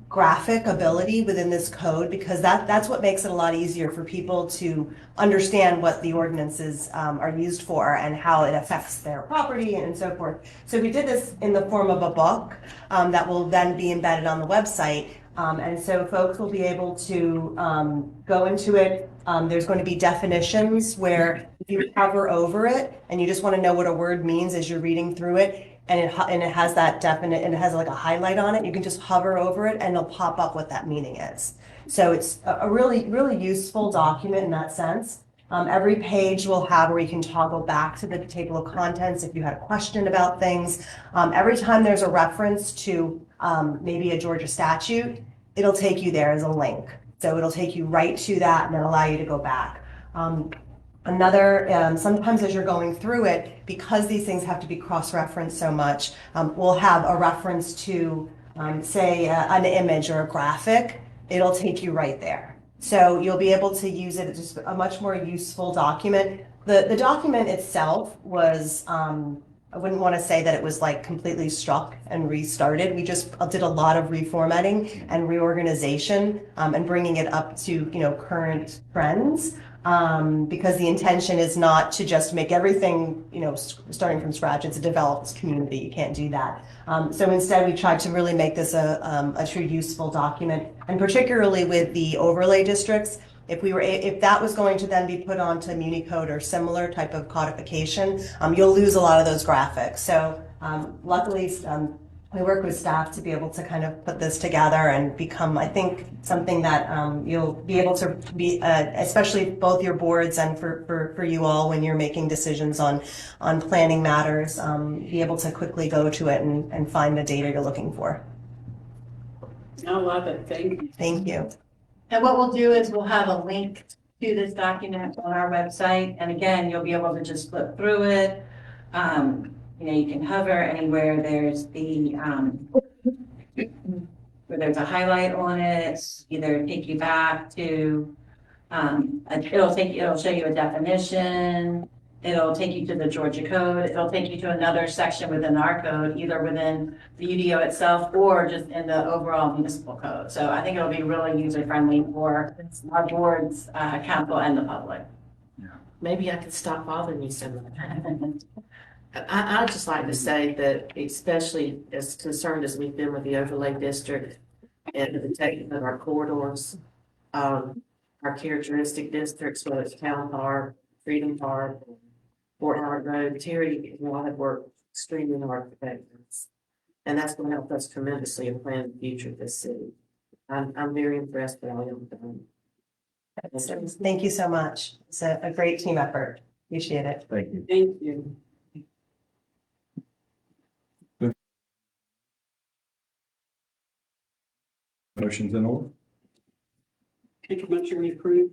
graphic ability within this code, because that's what makes it a lot easier for people to understand what the ordinances are used for and how it affects their property and so forth. So we did this in the form of a book that will then be embedded on the website. And so folks will be able to go into it. There's going to be definitions where if you hover over it and you just want to know what a word means as you're reading through it, and it has that definite, and it has like a highlight on it, you can just hover over it and it'll pop up what that meaning is. So it's a really, really useful document in that sense. Every page will have where you can toggle back to the table of contents if you had a question about things. Every time there's a reference to maybe a Georgia statute, it'll take you there as a link. So it'll take you right to that and then allow you to go back. Sometimes as you're going through it, because these things have to be cross-referenced so much, we'll have a reference to, say, an image or a graphic. It'll take you right there. So you'll be able to use it as just a much more useful document. The document itself was, I wouldn't want to say that it was like completely struck and restarted. We just did a lot of reformatting and reorganization and bringing it up to, current trends. Because the intention is not to just make everything, starting from scratch. It's a developed community. You can't do that. So instead, we tried to really make this a true useful document, and particularly with the overlay districts. If that was going to then be put onto MuniCode or similar type of codification, you'll lose a lot of those graphics. So luckily, we work with staff to be able to kind of put this together and become, I think, something that you'll be able to be, especially both your boards and for you all when you're making decisions on planning matters, be able to quickly go to it and find the data you're looking for. I love it. Thank you. Thank you. And what we'll do is we'll have a link to this document on our website. And again, you'll be able to just flip through it. You can hover anywhere there's where there's a highlight on it, either take you back to, it'll show you a definition. It'll take you to the Georgia code. It'll take you to another section within our code, either within the UDO itself or just in the overall municipal code. So I think it'll be really user-friendly for our boards, council, and the public. Maybe I could stop bothering you so much. I'd just like to say that, especially as concerned as we've been with the overlay district and the protecting of our corridors, our characteristic districts, whether it's Town Park, Freedom Park, Fort Howard Road, Terry and I have worked extremely hard to protect this. And that's going to help us tremendously in planning the future of this city. I'm very impressed with all you've done. Thank you so much. It's a great team effort. Appreciate it. Thank you. Thank you. Motion's in order. Make a motion to approve.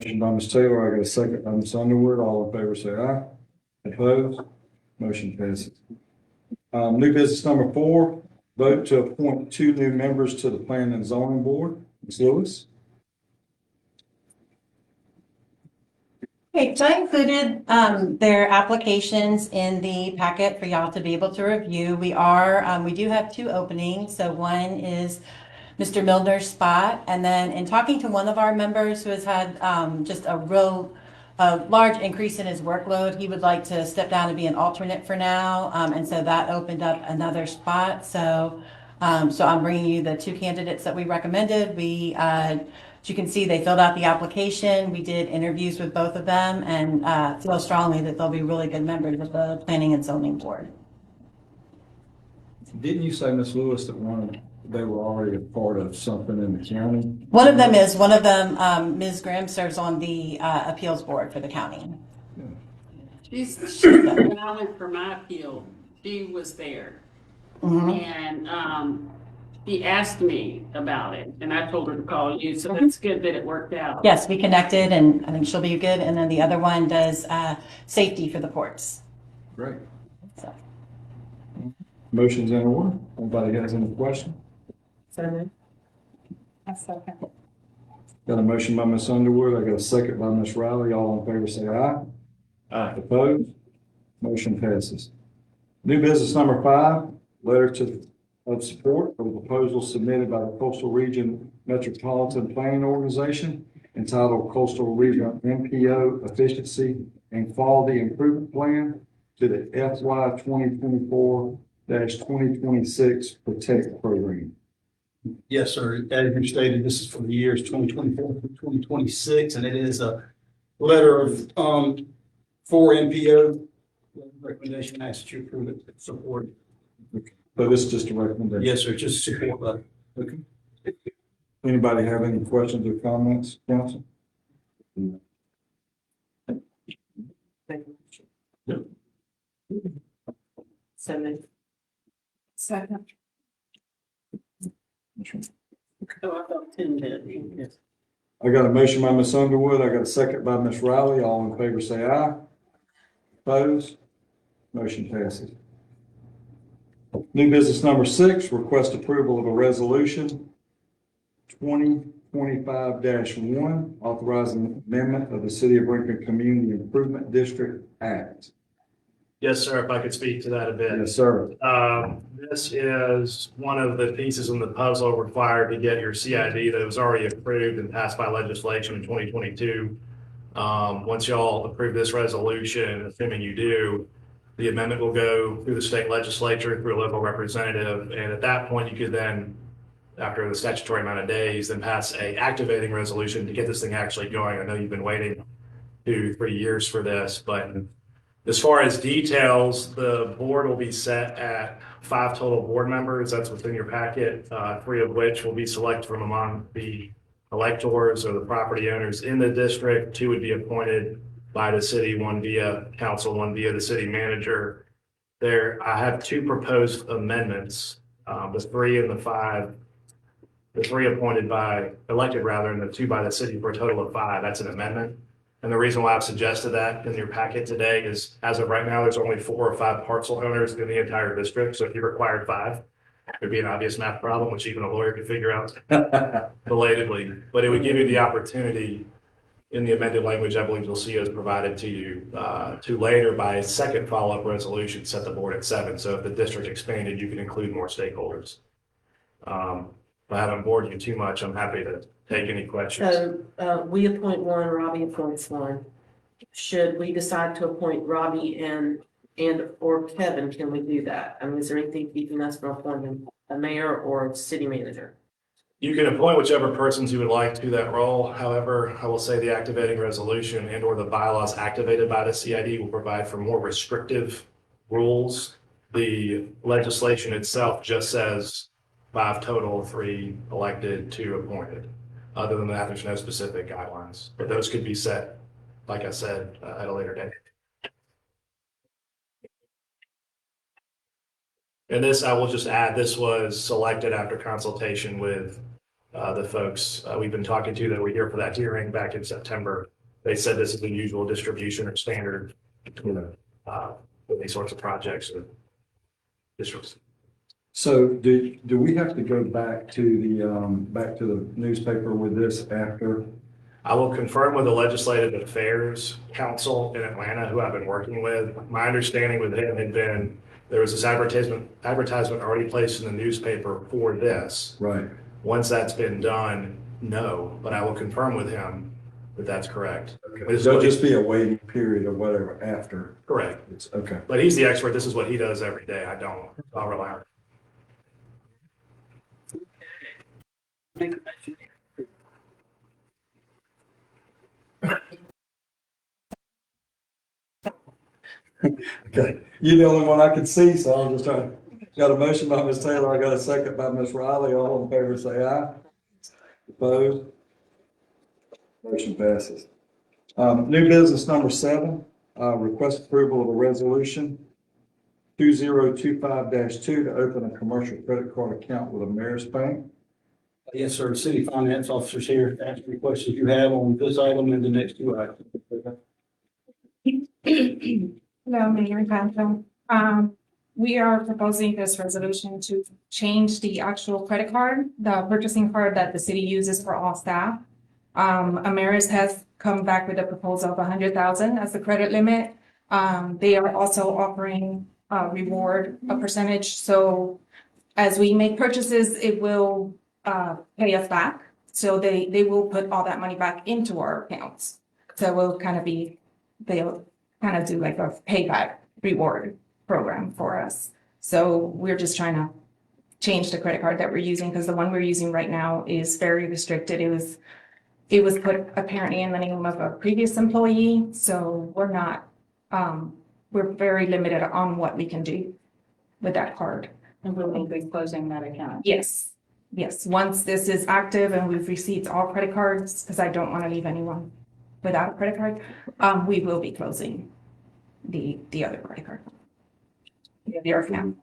Motion by Ms. Taylor, I got a second by Ms. Underwood. All in favor, say aye. Opposed? Motion passes. New business number 4, vote to appoint 2 new members to the Planning and Zoning Board. Ms. Lewis? Okay, so I included their applications in the packet for y'all to be able to review. We do have 2 openings. So one is Mr. Milner's spot. And then in talking to one of our members who has had just a large increase in his workload, he would like to step down and be an alternate for now. And so that opened up another spot. So I'm bringing you the two candidates that we recommended. As you can see, they filled out the application. We did interviews with both of them and feel strongly that they'll be really good members of the Planning and Zoning Board. Didn't you say, Ms. Lewis, that they were already a part of something in the county? One of them, Ms. Grimm serves on the appeals board for the county. When I went for my appeal, she was there. Mhm. And she asked me about it, and I told her to call you, so it's good that it worked out. Yes, we connected and I think she'll be good. And then the other one does safety for the ports. Great. So. Motion's in order. Anybody has any questions? So moved. A second. Got a motion by Ms. Underwood. I got a second by Ms. Riley. All in favor say aye. Aye. Opposed? Motion passes. New business number 5, letter of support for the proposal submitted by the Coastal Region Metropolitan Planning Organization entitled Coastal Region MPO Efficiency and Quality Improvement Plan to the FY 2024-2026 Protect Program. Yes, sir. As you stated, this is for the years 2024 through 2026, and it is a letter of, for MPO. Recommendation, I ask that you approve it, support it. So this is just a recommendation. Yes, sir, just support letter. Okay. Anybody have any questions or comments, council? Yep. So moved. Second. Oh, I thought Tim did. Yes. I got a motion by Ms. Underwood. I got a second by Ms. Riley. All in favor say aye. Opposed? Motion passes. New business number 6, request approval of a resolution 2025-1 authorizing amendment of the City of Lincoln Community Improvement District Act. Yes, sir, if I could speak to that a bit. Yes, sir. This is one of the pieces in the puzzle required to get your CID that was already approved and passed by legislation in 2022. Once y'all approve this resolution, assuming you do, the amendment will go through the state legislature, through a local representative, and at that point, you could then, after the statutory amount of days, then pass a activating resolution to get this thing actually going. I know you've been waiting 2-3 years for this, but as far as details, the board will be set at 5 total board members. That's within your packet, 3 of which will be selected from among the electors or the property owners in the district. 2 would be appointed by the city, 1 via council, 1 via the city manager. I have 2 proposed amendments, the 3 and the 5. The 3 elected rather, and the 2 by the city for a total of 5. That's an amendment. And the reason why I've suggested that in your packet today is, as of right now, there's only 4 or 5 parcel owners in the entire district. So if you required 5, it'd be an obvious math problem, which even a lawyer could figure out belatedly. But it would give you the opportunity in the amended language, I believe you'll see as provided to you, to later by a second follow-up resolution, set the board at 7. So if the district expanded, you can include more stakeholders. If I haven't bored you too much, I'm happy to take any questions. So, we appoint 1, Robbie appoints 1. Should we decide to appoint Robbie and or Kevin, can we do that? I mean, is there anything keeping us from appointing a mayor or a city manager? You can appoint whichever persons you would like to that role. However, I will say the activating resolution and or the bylaws activated by the CID will provide for more restrictive rules. The legislation itself just says 5 total, 3 elected, 2 appointed. Other than that, there's no specific guidelines, but those could be set, like I said, at a later date. And this, I will just add, this was selected after consultation with the folks we've been talking to that were here for that hearing back in September. They said this is the usual distribution or standard, with these sorts of projects and districts. So do we have to go back to the newspaper with this after? I will confirm with the Legislative Affairs Council in Atlanta, who I've been working with. My understanding with him had been there was this advertisement already placed in the newspaper for this. Right. Once that's been done, no, but I will confirm with him that that's correct. This is There'll what- just be a waiting period or whatever after. Correct. It's, okay. But he's the expert. This is what he does every day. I don't. I'll rely on him. Make a motion. Okay, you're the only one I can see, so I'll just try. Got a motion by Ms. Taylor, I got a second by Ms. Riley, all in favor say aye. Opposed? Motion passes. New business number 7, request approval of a resolution 2025-2 to open a commercial credit card account with Ameris Bank. Yes, sir. City Finance Officer's here to answer any questions you have on this item and the next 2 items. Hello, Mayor and Council. We are proposing this resolution to change the actual credit card, the purchasing card that the city uses for all staff. Ameris has come back with a proposal of 100,000 as the credit limit. They are also offering a reward, a percentage. So as we make purchases, it will pay us back. So they will put all that money back into our accounts. So we'll kind of they'll kind of do like a payback reward program for us. So we're just trying to change the credit card that we're using because the one we're using right now is very restricted. It was put apparently in the name of a previous employee. So we're not, we're very limited on what we can do with that card. And we'll be closing that account. Yes, yes. Once this is active and we've received all credit cards, because I don't want to leave anyone without a credit card, we will be closing the other credit card. The account.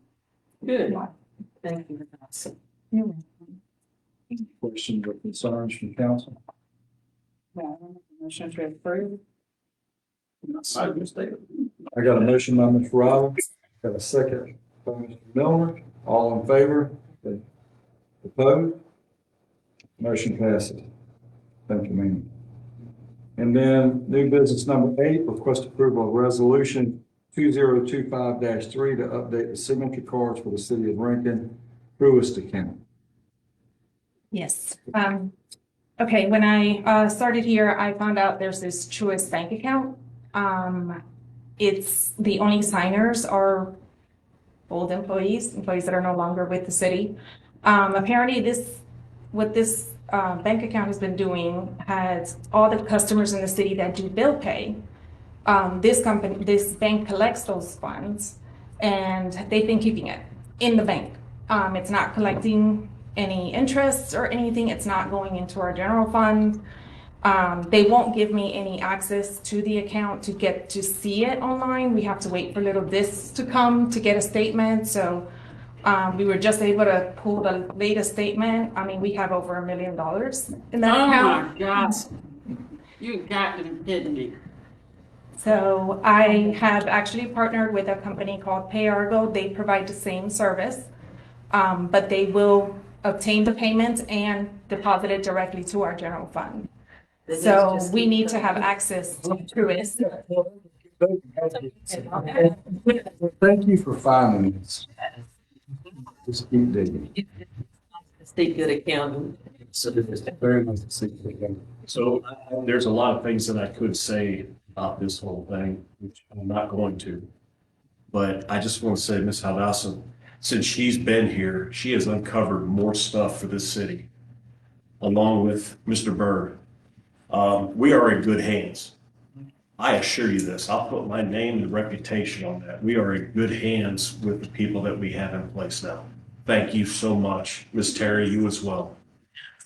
Good. Thank you. Questions or concerns from council? Motion to approve. I got a motion by Ms. Riley, got a second by Mr. Miller, all in favor? Opposed? Motion passes. Thank you, ma'am. And then new business number 8, request approval of resolution 2025-3 to update the signature cards for the city of Rankin, Truist account. Yes. Okay, when I started here, I found out there's this Truist bank account. It's the only signers are old employees that are no longer with the city. Apparently what this bank account has been doing has all the customers in the city that do bill pay. This bank collects those funds and they've been keeping it in the bank. It's not collecting any interest or anything. It's not going into our general fund. They won't give me any access to the account to get to see it online. We have to wait for little discs to come to get a statement. So we were just able to pull the latest statement. I mean, we have over $1 million in that account. Oh my gosh. You got to be kidding me. So I have actually partnered with a company called PayArgo. They provide the same service, but they will obtain the payments and deposit it directly to our general fund. So we need to have access to Truist. Thank you for finding this. Just keep digging. Stay good accountant. So it's very nice to see you again. So there's a lot of things that I could say about this whole thing, which I'm not going to. But I just want to say, Ms. Hadassah, since she's been here, she has uncovered more stuff for this city, along with Mr. Byrd. We are in good hands. I assure you this. I'll put my name and reputation on that. We are in good hands with the people that we have in place now. Thank you so much. Ms. Terry, you as well.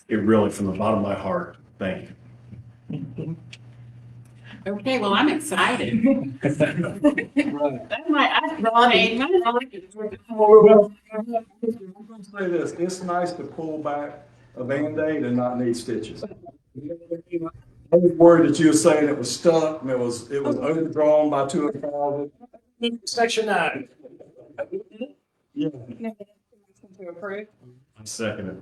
It really, from the bottom of my heart, thank you. Okay, well, I'm excited. Right. That's my, I brought a, I'm gonna say this, it's nice to pull back a Band-Aid and not need stitches. I was worried that you were saying it was stuck and it was overdrawn by 200,000. Section 9. Yeah. To approve. I second it.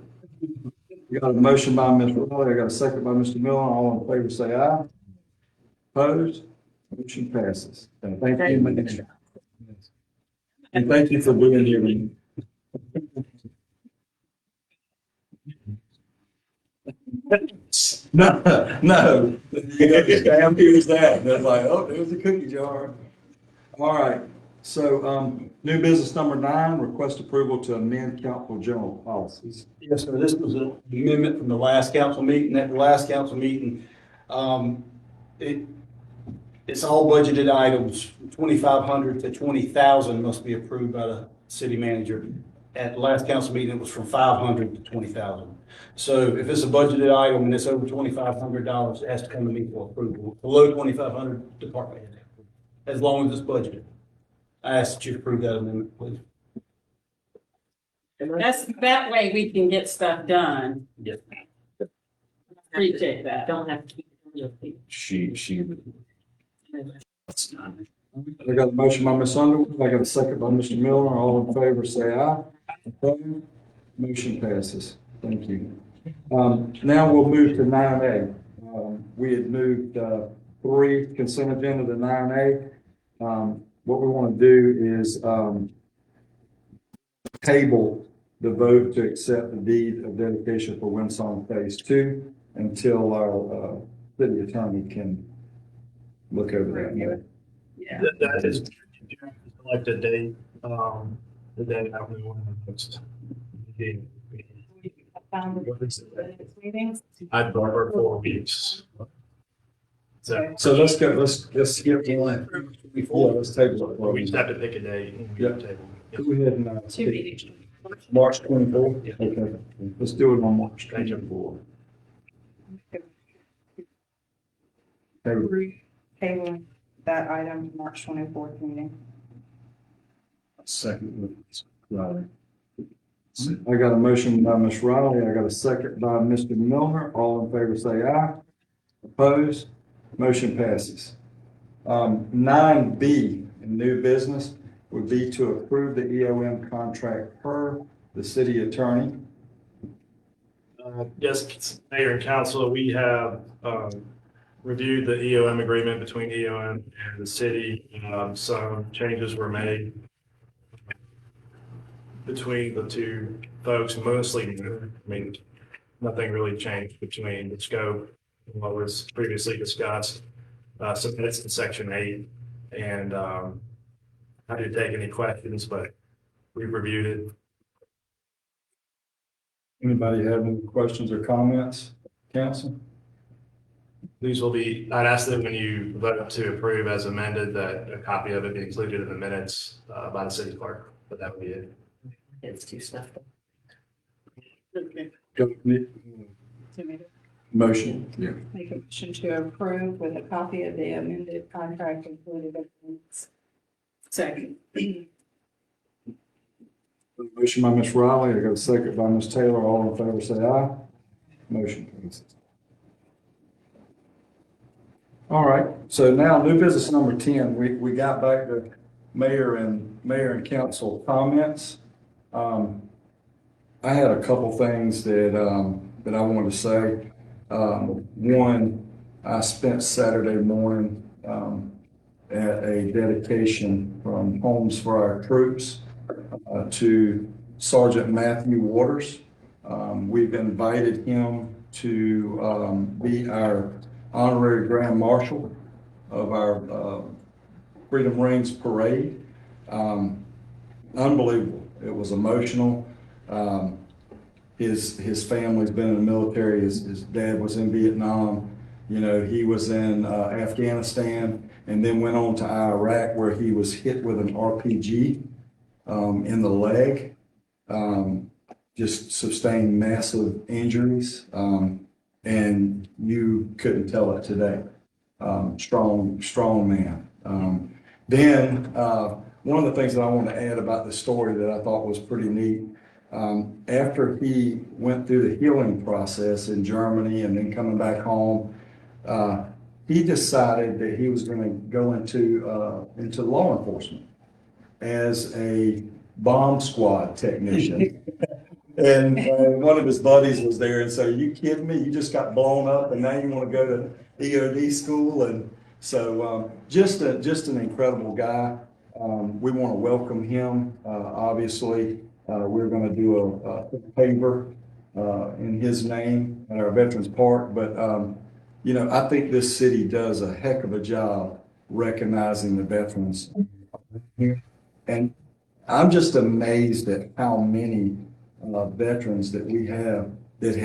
You got a motion by Mr. Riley, I got a second by Mr. Miller, all in favor say aye. Opposed? Motion passes. And thank you, Mr. And thank you for being here. No, no. You know, Sam, here's that. And they're like, oh, there's a cookie jar. All right. So, new business number 9, request approval to amend council general policies. Yes, sir. This was an amendment from the last council meeting. At the last council meeting, it's all budgeted items, 2,500 to 20,000 must be approved by the city manager. At the last council meeting, it was from 500 to 20,000. So if it's a budgeted item and it's over $2,500, it has to come to me for approval. Below 2,500, department head, as long as it's budgeted. I ask that you approve that amendment, please. That way we can get stuff done. Yes. Appreciate that. Don't have to keep it on your feet. That's not. I got a motion by Ms. Underwood. I got a second by Mr. Miller. All in favor, say aye. Opposed? Motion passes. Thank you. Now we'll move to 9A. We had moved 3 consent agenda to 9A. What we want to do is table the vote to accept the deed of dedication for Windsong Phase 2 until our city attorney can look over that. Yeah. That is, select a date, the day I really want to next. Meetings. I'd prefer 4 weeks. So So let's go, let's skip one. Yeah, let's table it. we just have to pick a date. And we Yep. table. Go ahead and, 2 meetings. March 24th? Yeah. Okay, let's do it on March Thank you. 24th. Table that item, March 24th meeting. Second. Riley. I got a motion by Ms. Riley, I got a second by Mr. Milner. All in favor say aye. Opposed? Motion passes. 9B in new business would be to approve the EOM contract per the city attorney. Yes, Mayor and Council, we have reviewed the EOM agreement between EOM and the city. Some changes were made between the two folks, mostly, I mean, nothing really changed between the scope and what was previously discussed. Some minutes in section 8, and I didn't take any questions, but we've reviewed it. Anybody have any questions or comments, council? These will be, I'd ask that when you vote to approve as amended, that a copy of it be included in the minutes by the city clerk, but that would be it. It's too stuffed. Okay. Motion, yeah. Make a motion to approve with a copy of the amended contract included in the minutes. Second. Motion by Ms. Riley, I got a second by Ms. Taylor. All in favor say aye. Motion passes. All right, so now new business number 10, we got back to mayor and council comments. I had a couple things that I wanted to say. One, I spent Saturday morning at a dedication from Homes for Our Troops to Sergeant Matthew Waters. We've invited him to be our honorary grand marshal of our Freedom Rings parade. Unbelievable. It was emotional. His family's been in the military. His dad was in Vietnam. You know, he was in Afghanistan and then went on to Iraq where he was hit with an RPG in the leg. Just sustained massive injuries. And you couldn't tell it today. Strong man. Then one of the things that I want to add about the story that I thought was pretty neat, after he went through the healing process in Germany and then coming back home, he decided that he was going to go into law enforcement as a bomb squad technician. And one of his buddies was there and said, "Are you kidding me? You just got blown up and now you want to go to EOD school?" And so just an incredible guy. We want to welcome him. Obviously, we're going to do a paver in his name at our Veterans Park. But, you know, I think this city does a heck of a job recognizing the veterans here. And I'm just amazed at how many veterans that we have that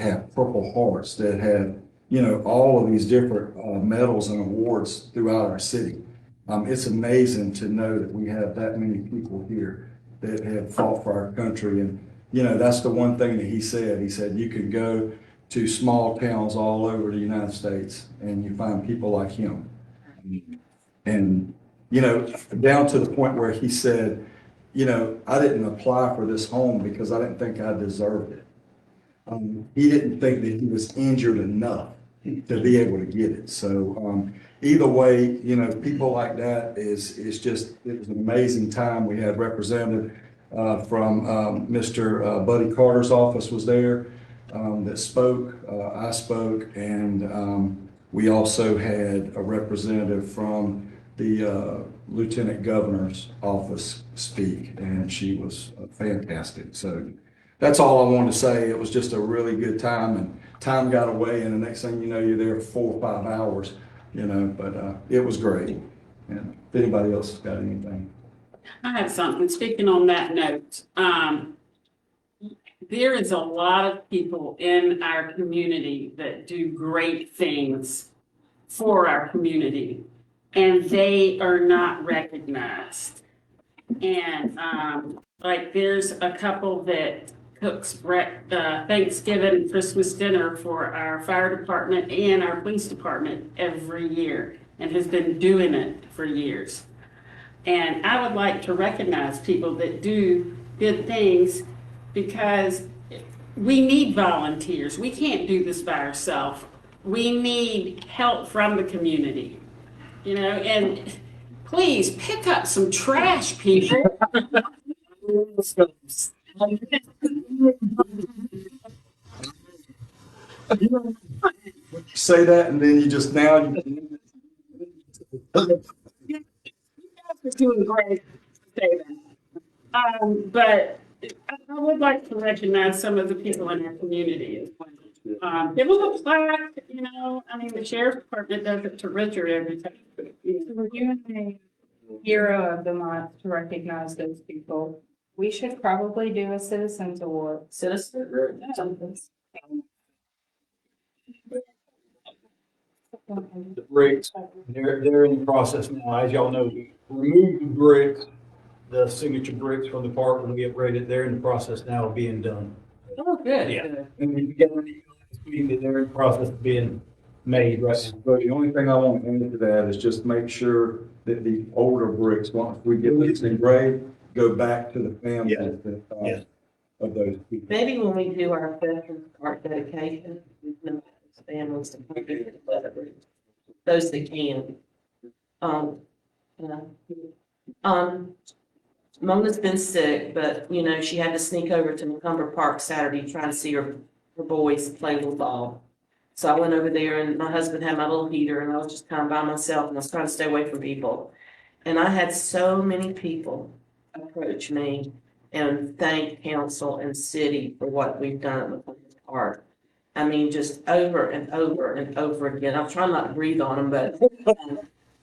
have Purple Hearts, that have, you know, all of these different medals and awards throughout our city. It's amazing to know that we have that many people here that have fought for our country. And, you know, that's the one thing that he said. He said, you could go to small towns all over the United States and you find people like him. And, you know, down to the point where he said, you know, I didn't apply for this home because I didn't think I deserved it. He didn't think that he was injured enough to be able to get it. So either way, you know, people like that is just, it was an amazing time. We had representative from Mr. Buddy Carter's office was there that spoke. I spoke, and we also had a representative from the Lieutenant Governor's office speak, and she was fantastic. So that's all I wanted to say. It was just a really good time, and time got away, and the next thing you know, you're there for 4 or 5 hours, you know, but it was great. And if anybody else has got anything. I have something, speaking on that note, there is a lot of people in our community that do great things for our community, and they are not recognized. And like there's a couple that cooks Thanksgiving and Christmas dinner for our fire department and our police department every year, and has been doing it for years. And I would like to recognize people that do good things, because we need volunteers. We can't do this by ourselves. We need help from the community, you know, and please pick up some trash, people. Say that, and then you just now. You guys are doing great, David. But I would like to recognize some of the people in our community as well. Give them a plaque, you know, I mean, the sheriff's department does it to Richard every time. We're doing a hero of the month to recognize those people. We should probably do a citizens award. Citizen, The bricks, they're in the process now. As y'all know, we removed the bricks, the signature bricks from the park when we upgraded. They're in the process now of being done. oh, good. Yeah. And we got an email this week that they're in the process of being made right now. But the only thing I want to add to that is just make sure that the older bricks, once we get these engraved, go back to the families that, of those people. Maybe when we do our Veterans Park dedication, we can invite those families to come in, whatever, those that can. Mona's been sick, but, you know, she had to sneak over to Macomber Park Saturday trying to see her boys play little ball. So I went over there, and my husband had my little heater, and I was just kind of by myself, and I was trying to stay away from people. And I had so many people approach me and thank council and city for what we've done at Macomber Park. I mean, just over and over and over again. I'm trying not to breathe on them,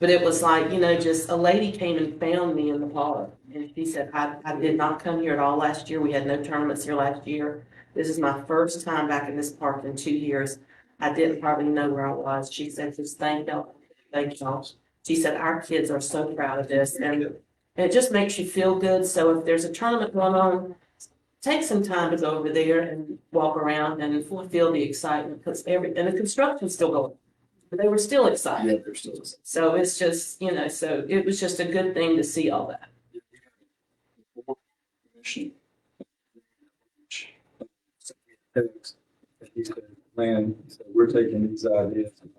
but it was like, you know, just a lady came and found me in the park. And she said, I did not come here at all last year. We had no tournaments here last year. This is my first time back in this park in 2 years. I didn't hardly know where I was. She said, just thank y'all. Thank y'all. She said, our kids are so proud of this. And it just makes you feel good. So if there's a tournament going on, take some time to go over there and walk around and feel the excitement, because and the construction's still going. But they were still excited. Yeah, they're still. So it's just, you know, so it was just a good thing to see all that. He said, man, he said, we're taking these ideas and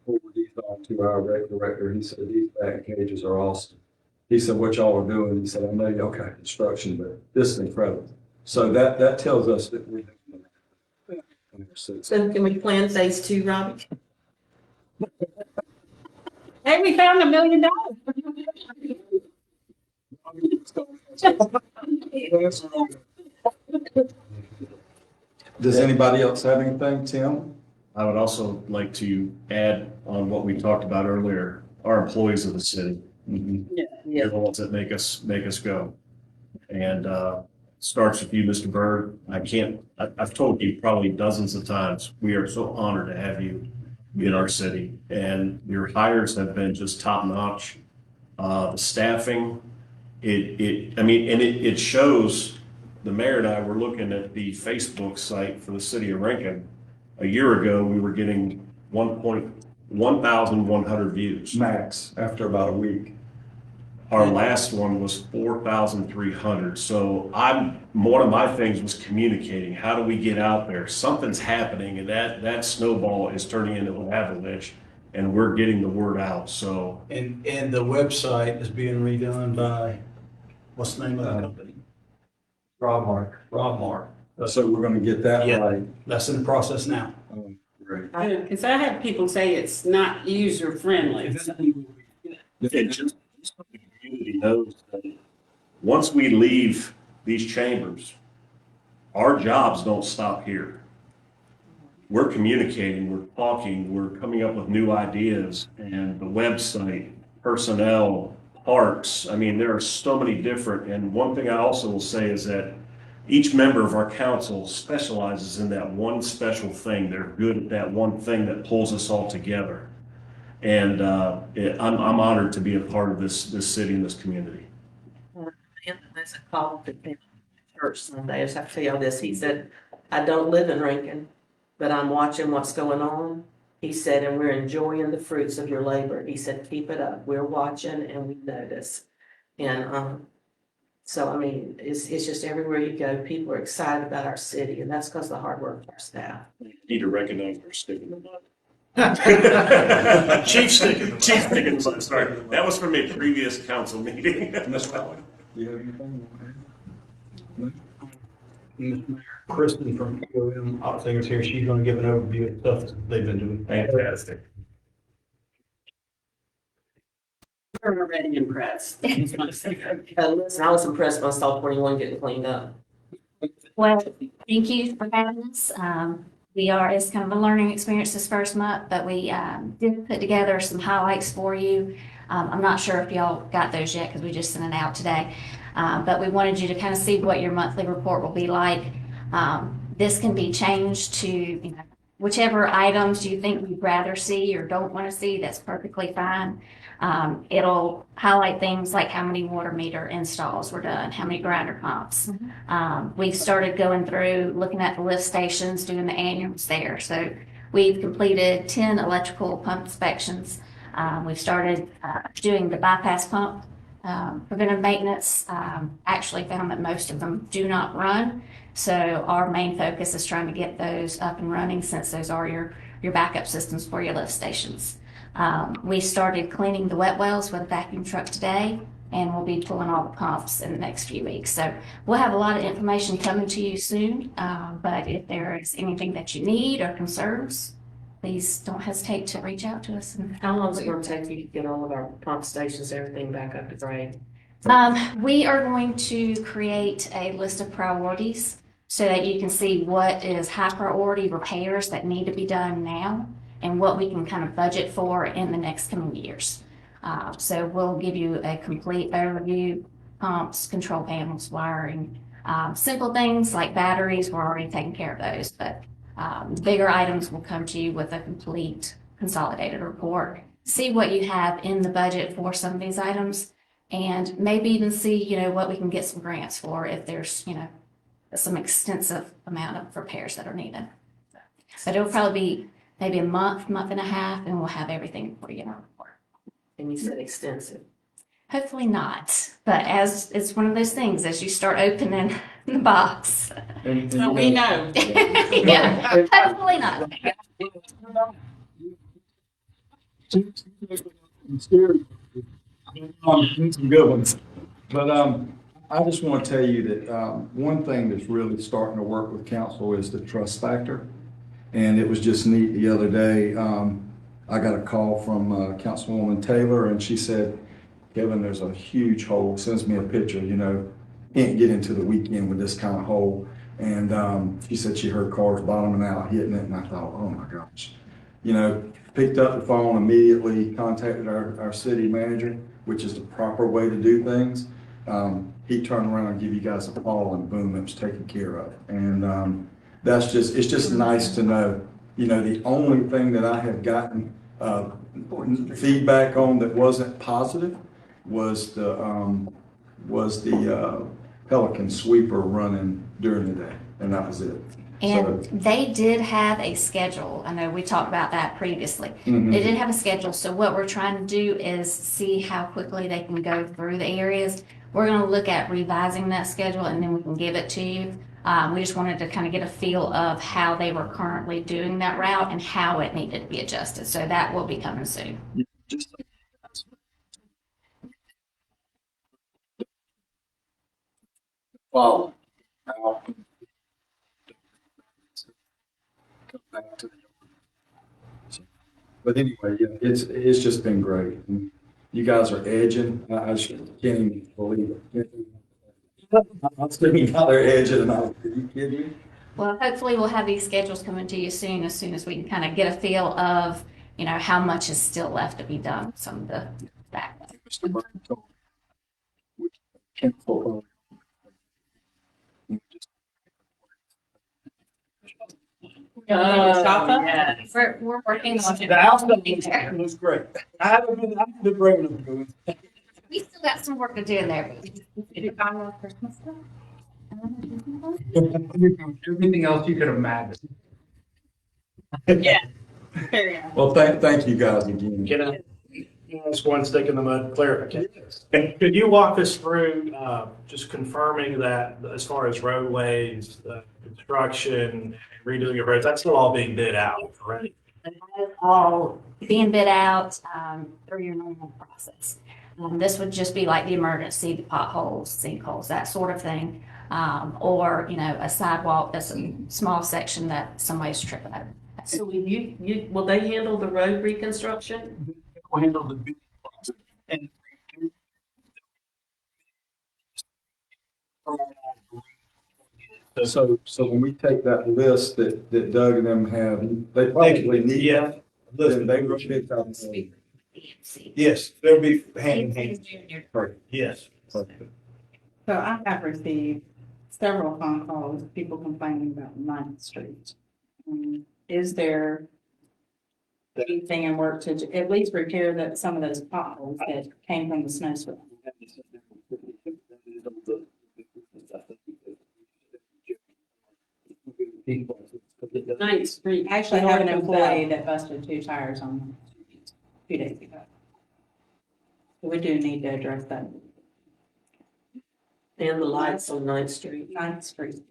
forward these on to our rec director. He said, these back cages are awesome. He said, what y'all are doing, he said, I know y'all got construction, but this is incredible. So that tells us that we're doing it. So can we plan phase 2, Robbie? Hey, we found $1 million. Does anybody else have anything, Tim? I would also like to add on what we talked about earlier, our employees of the city. They're the ones that make us go. And starts with you, Mr. Byrd. I've told you probably dozens of times, we are so honored to have you in our city. And your hires have been just top notch. The staffing, it shows, the mayor and I were looking at the Facebook site for the city of Rankin. A year ago, we were getting 1,100 views. Max, after about a week. Our last one was 4,300. So one of my things was communicating. How do we get out there? Something's happening, and that snowball is turning into an avalanche, and we're getting the word out. So And the website is being redone by, what's the name of the company? Rob Mark. Rob Mark. So we're gonna get that Yeah. right. That's in the process now. Great. Because I have people say it's not user friendly. it just so the community knows that once we leave these chambers, our jobs don't stop here. We're communicating, we're talking, we're coming up with new ideas, and the website, personnel, parks. There are so many different, and one thing I also will say is that each member of our council specializes in that one special thing. They're good at that one thing that pulls us all together. And I'm honored to be a part of this city and this community. There's a call to church Sunday. I just have to tell y'all this. He said, I don't live in Rankin, but I'm watching what's going on. He said, and we're enjoying the fruits of your labor. He said, keep it up. We're watching and we notice. And so, it's just everywhere you go, people are excited about our city, and that's because of the hard work of our staff. Need to recognize our stick in the mud. Chief stick in the mud. Chief stick in the mud, sorry. That was from a previous council meeting. Ms. Rowley, do you have anything? Mr. Mayor, Kristen from POM Optingers here. She's gonna give an overview of stuff that they've been doing. Fantastic. We're already impressed. Listen, I was impressed when I saw 21 getting cleaned up. Well, thank you for having us. It's kind of a learning experience this first month, but we did put together some highlights for you. I'm not sure if y'all got those yet because we just sent it out today. But we wanted you to kind of see what your monthly report will be like. This can be changed to whichever items you think you'd rather see or don't want to see, that's perfectly fine. It'll highlight things like how many water meter installs were done, how many grinder pumps. We've started going through, looking at the lift stations, doing the annuals there. So we've completed 10 electrical pump inspections. We've started doing the bypass pump preventive maintenance. Actually found that most of them do not run. So our main focus is trying to get those up and running, since those are your backup systems for your lift stations. We started cleaning the wet wells with a vacuum truck today, and we'll be pulling all the pumps in the next few weeks. So we'll have a lot of information coming to you soon, but if there is anything that you need or concerns, please don't hesitate to reach out to us. How long is it going to take you to get all of our pump stations, everything back up to grade? We are going to create a list of priorities so that you can see what is high priority repairs that need to be done now and what we can kind of budget for in the next coming years. So we'll give you a complete overview: pumps, control panels, wiring, simple things like batteries. We're already taking care of those, but bigger items will come to you with a complete consolidated report. See what you have in the budget for some of these items, and maybe even see, what we can get some grants for if there's, some extensive amount of repairs that are needed. But it'll probably be maybe a month and a half, and we'll have everything for you in our report. And you said extensive. Hopefully not, but as it's one of those things, as you start opening the box. So we know. Yeah, hopefully not. Some good ones. But I just want to tell you that one thing that's really starting to work with council is the trust factor. And it was just neat the other day. I got a call from Councilwoman Taylor, and she said, Kevin, there's a huge hole. Sends me a picture, can't get into the weekend with this kind of hole. And, she said she heard cars bottoming out, hitting it, and I thought, oh my gosh. You know, picked up the phone, immediately contacted our city manager, which is the proper way to do things. He turned around and give you guys a call, and boom, it was taken care of. And, it's just nice to know. You know, the only thing that I have gotten, feedback on that wasn't positive was the Pelican sweeper running during the day, and that was it. And So- they did have a schedule. I know we talked about that previously. Mhm. They did have a schedule, so what we're trying to do is see how quickly they can go through the areas. We're gonna look at revising that schedule and then we can give it to you. We just wanted to kind of get a feel of how they were currently doing that route and how it needed to be adjusted. So that will be coming soon. Wow. But anyway, yeah, it's just been great. And you guys are edging. I just can't even believe it. I'm sitting out there edging, and are you kidding me? Well, hopefully we'll have these schedules coming to you soon as we can kind of get a feel of, you know, how much is still left to be done, with some of the back. Yeah. We're working on it. The house looks great. I haven't been brave enough to go in. We still got some work to do in there. Christmas stuff? Everything else you could imagine. Yeah. There you go. Well, thank you guys again. Can I ask one stick in the mud clarification? Could you walk us through, just confirming that as far as roadways, construction, redoing of roads, that's still all being bid out, correct? All being bid out through your normal process. This would just be like the emergency, the potholes, sinkholes, that sort of thing. Or, you know, a sidewalk that's a small section that somebody's tripping over. So will will they handle the road reconstruction? We'll handle the bid process. And So when we take that list that Doug and them have, they probably need Yeah. that. Then they will pick up. yes, they'll be hand in hand. Perfect. Yes. Perfect. So I have received several phone calls, people complaining about Ninth Street. Is there anything in work to at least repair some of those potholes that came from the snowstorm? Ninth Street. I actually have an employee that busted 2 tires on 2 days ago. So we do need to address that. And the lights on Ninth Street? Ninth Street.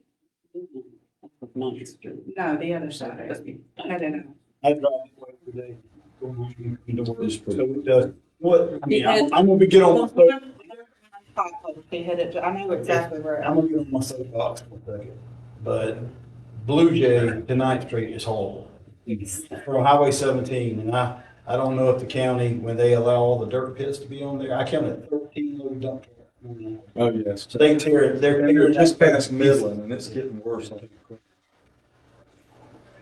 Ninth Street. No, the other side. I don't know. I drive that way every day. Going into work. So it does. What, I mean, I'm gonna be get on my soapbox. He hit it, I know exactly where. I'm gonna get on my soapbox for a second. But Blue Jay to Ninth Street is horrible. For Highway 17, and I don't know if the county, when they allow all the dirt pits to be on there, I counted 13 load dump trucks. Oh, yes. So they tear it, they're And they're tearing just that past Midland, and it's getting worse.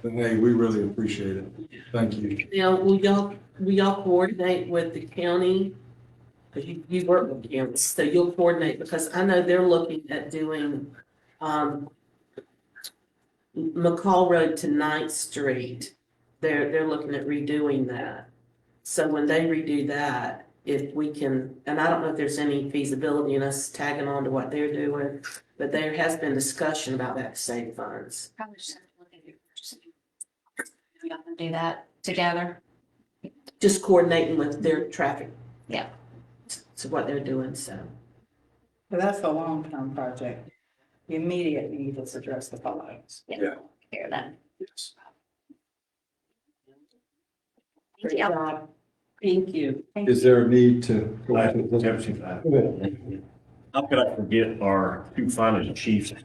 But hey, we really appreciate it. Thank you. Now, will y'all coordinate with the county? Because you work with the county, so you'll coordinate, because I know they're looking at doing, McCall Road to Ninth Street. They're looking at redoing that. So when they redo that, if we can, and I don't know if there's any feasibility in us tagging on to what they're doing, but there has been discussion about that to save funds. Probably just have to look at your purchasing. Y'all can do that together. Just coordinating with their traffic. Yeah. To what they're doing, so. So that's a long-term project. The immediate need is address the potholes. Yeah. Care that. Yes. Great job. Thank you. Is there a need to? go I- into this? How could I forget our 2 finest chiefs? To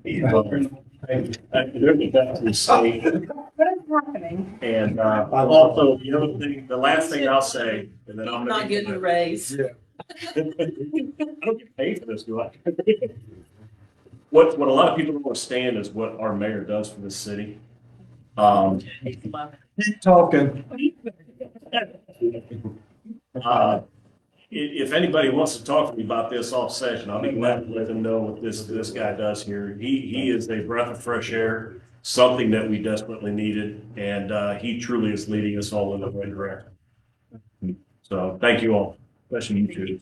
say, What is happening? and also, the other thing, the last thing I'll say, and then I'm Not gonna. getting a raise. Yeah. I don't get paid for this, do I? what a lot of people don't understand is what our mayor does for this city. Keep talking. If anybody wants to talk to me about this off session, I'll be glad to let them know what this guy does here. He is a breath of fresh air, something that we desperately needed, and he truly is leading us all in the right direction. So thank you all, especially you two,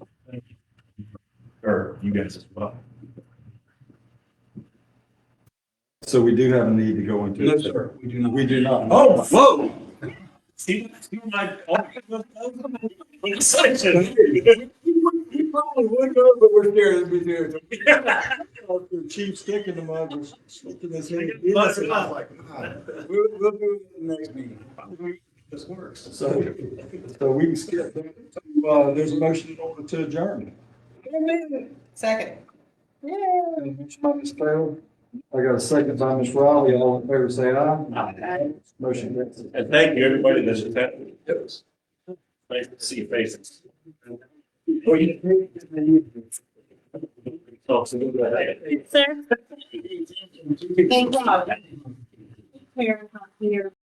or you guys as well. So we do have a need to go into. No, sir, we do not. We do not. Oh, whoa! See my section. We probably would go, but we're scared to be there. The chief stick in the mud was sticking his head. We'll do it in the next meeting. This works. So we can skip that. There's a motion in order to adjourn. Second. Motion by Ms. Carroll. I got a second by Ms. Riley. All in favor, say aye. Aye. Motion passes. And thank you, everybody that's attended. It was nice to see your faces. Oh, so good. Sir? Thank you.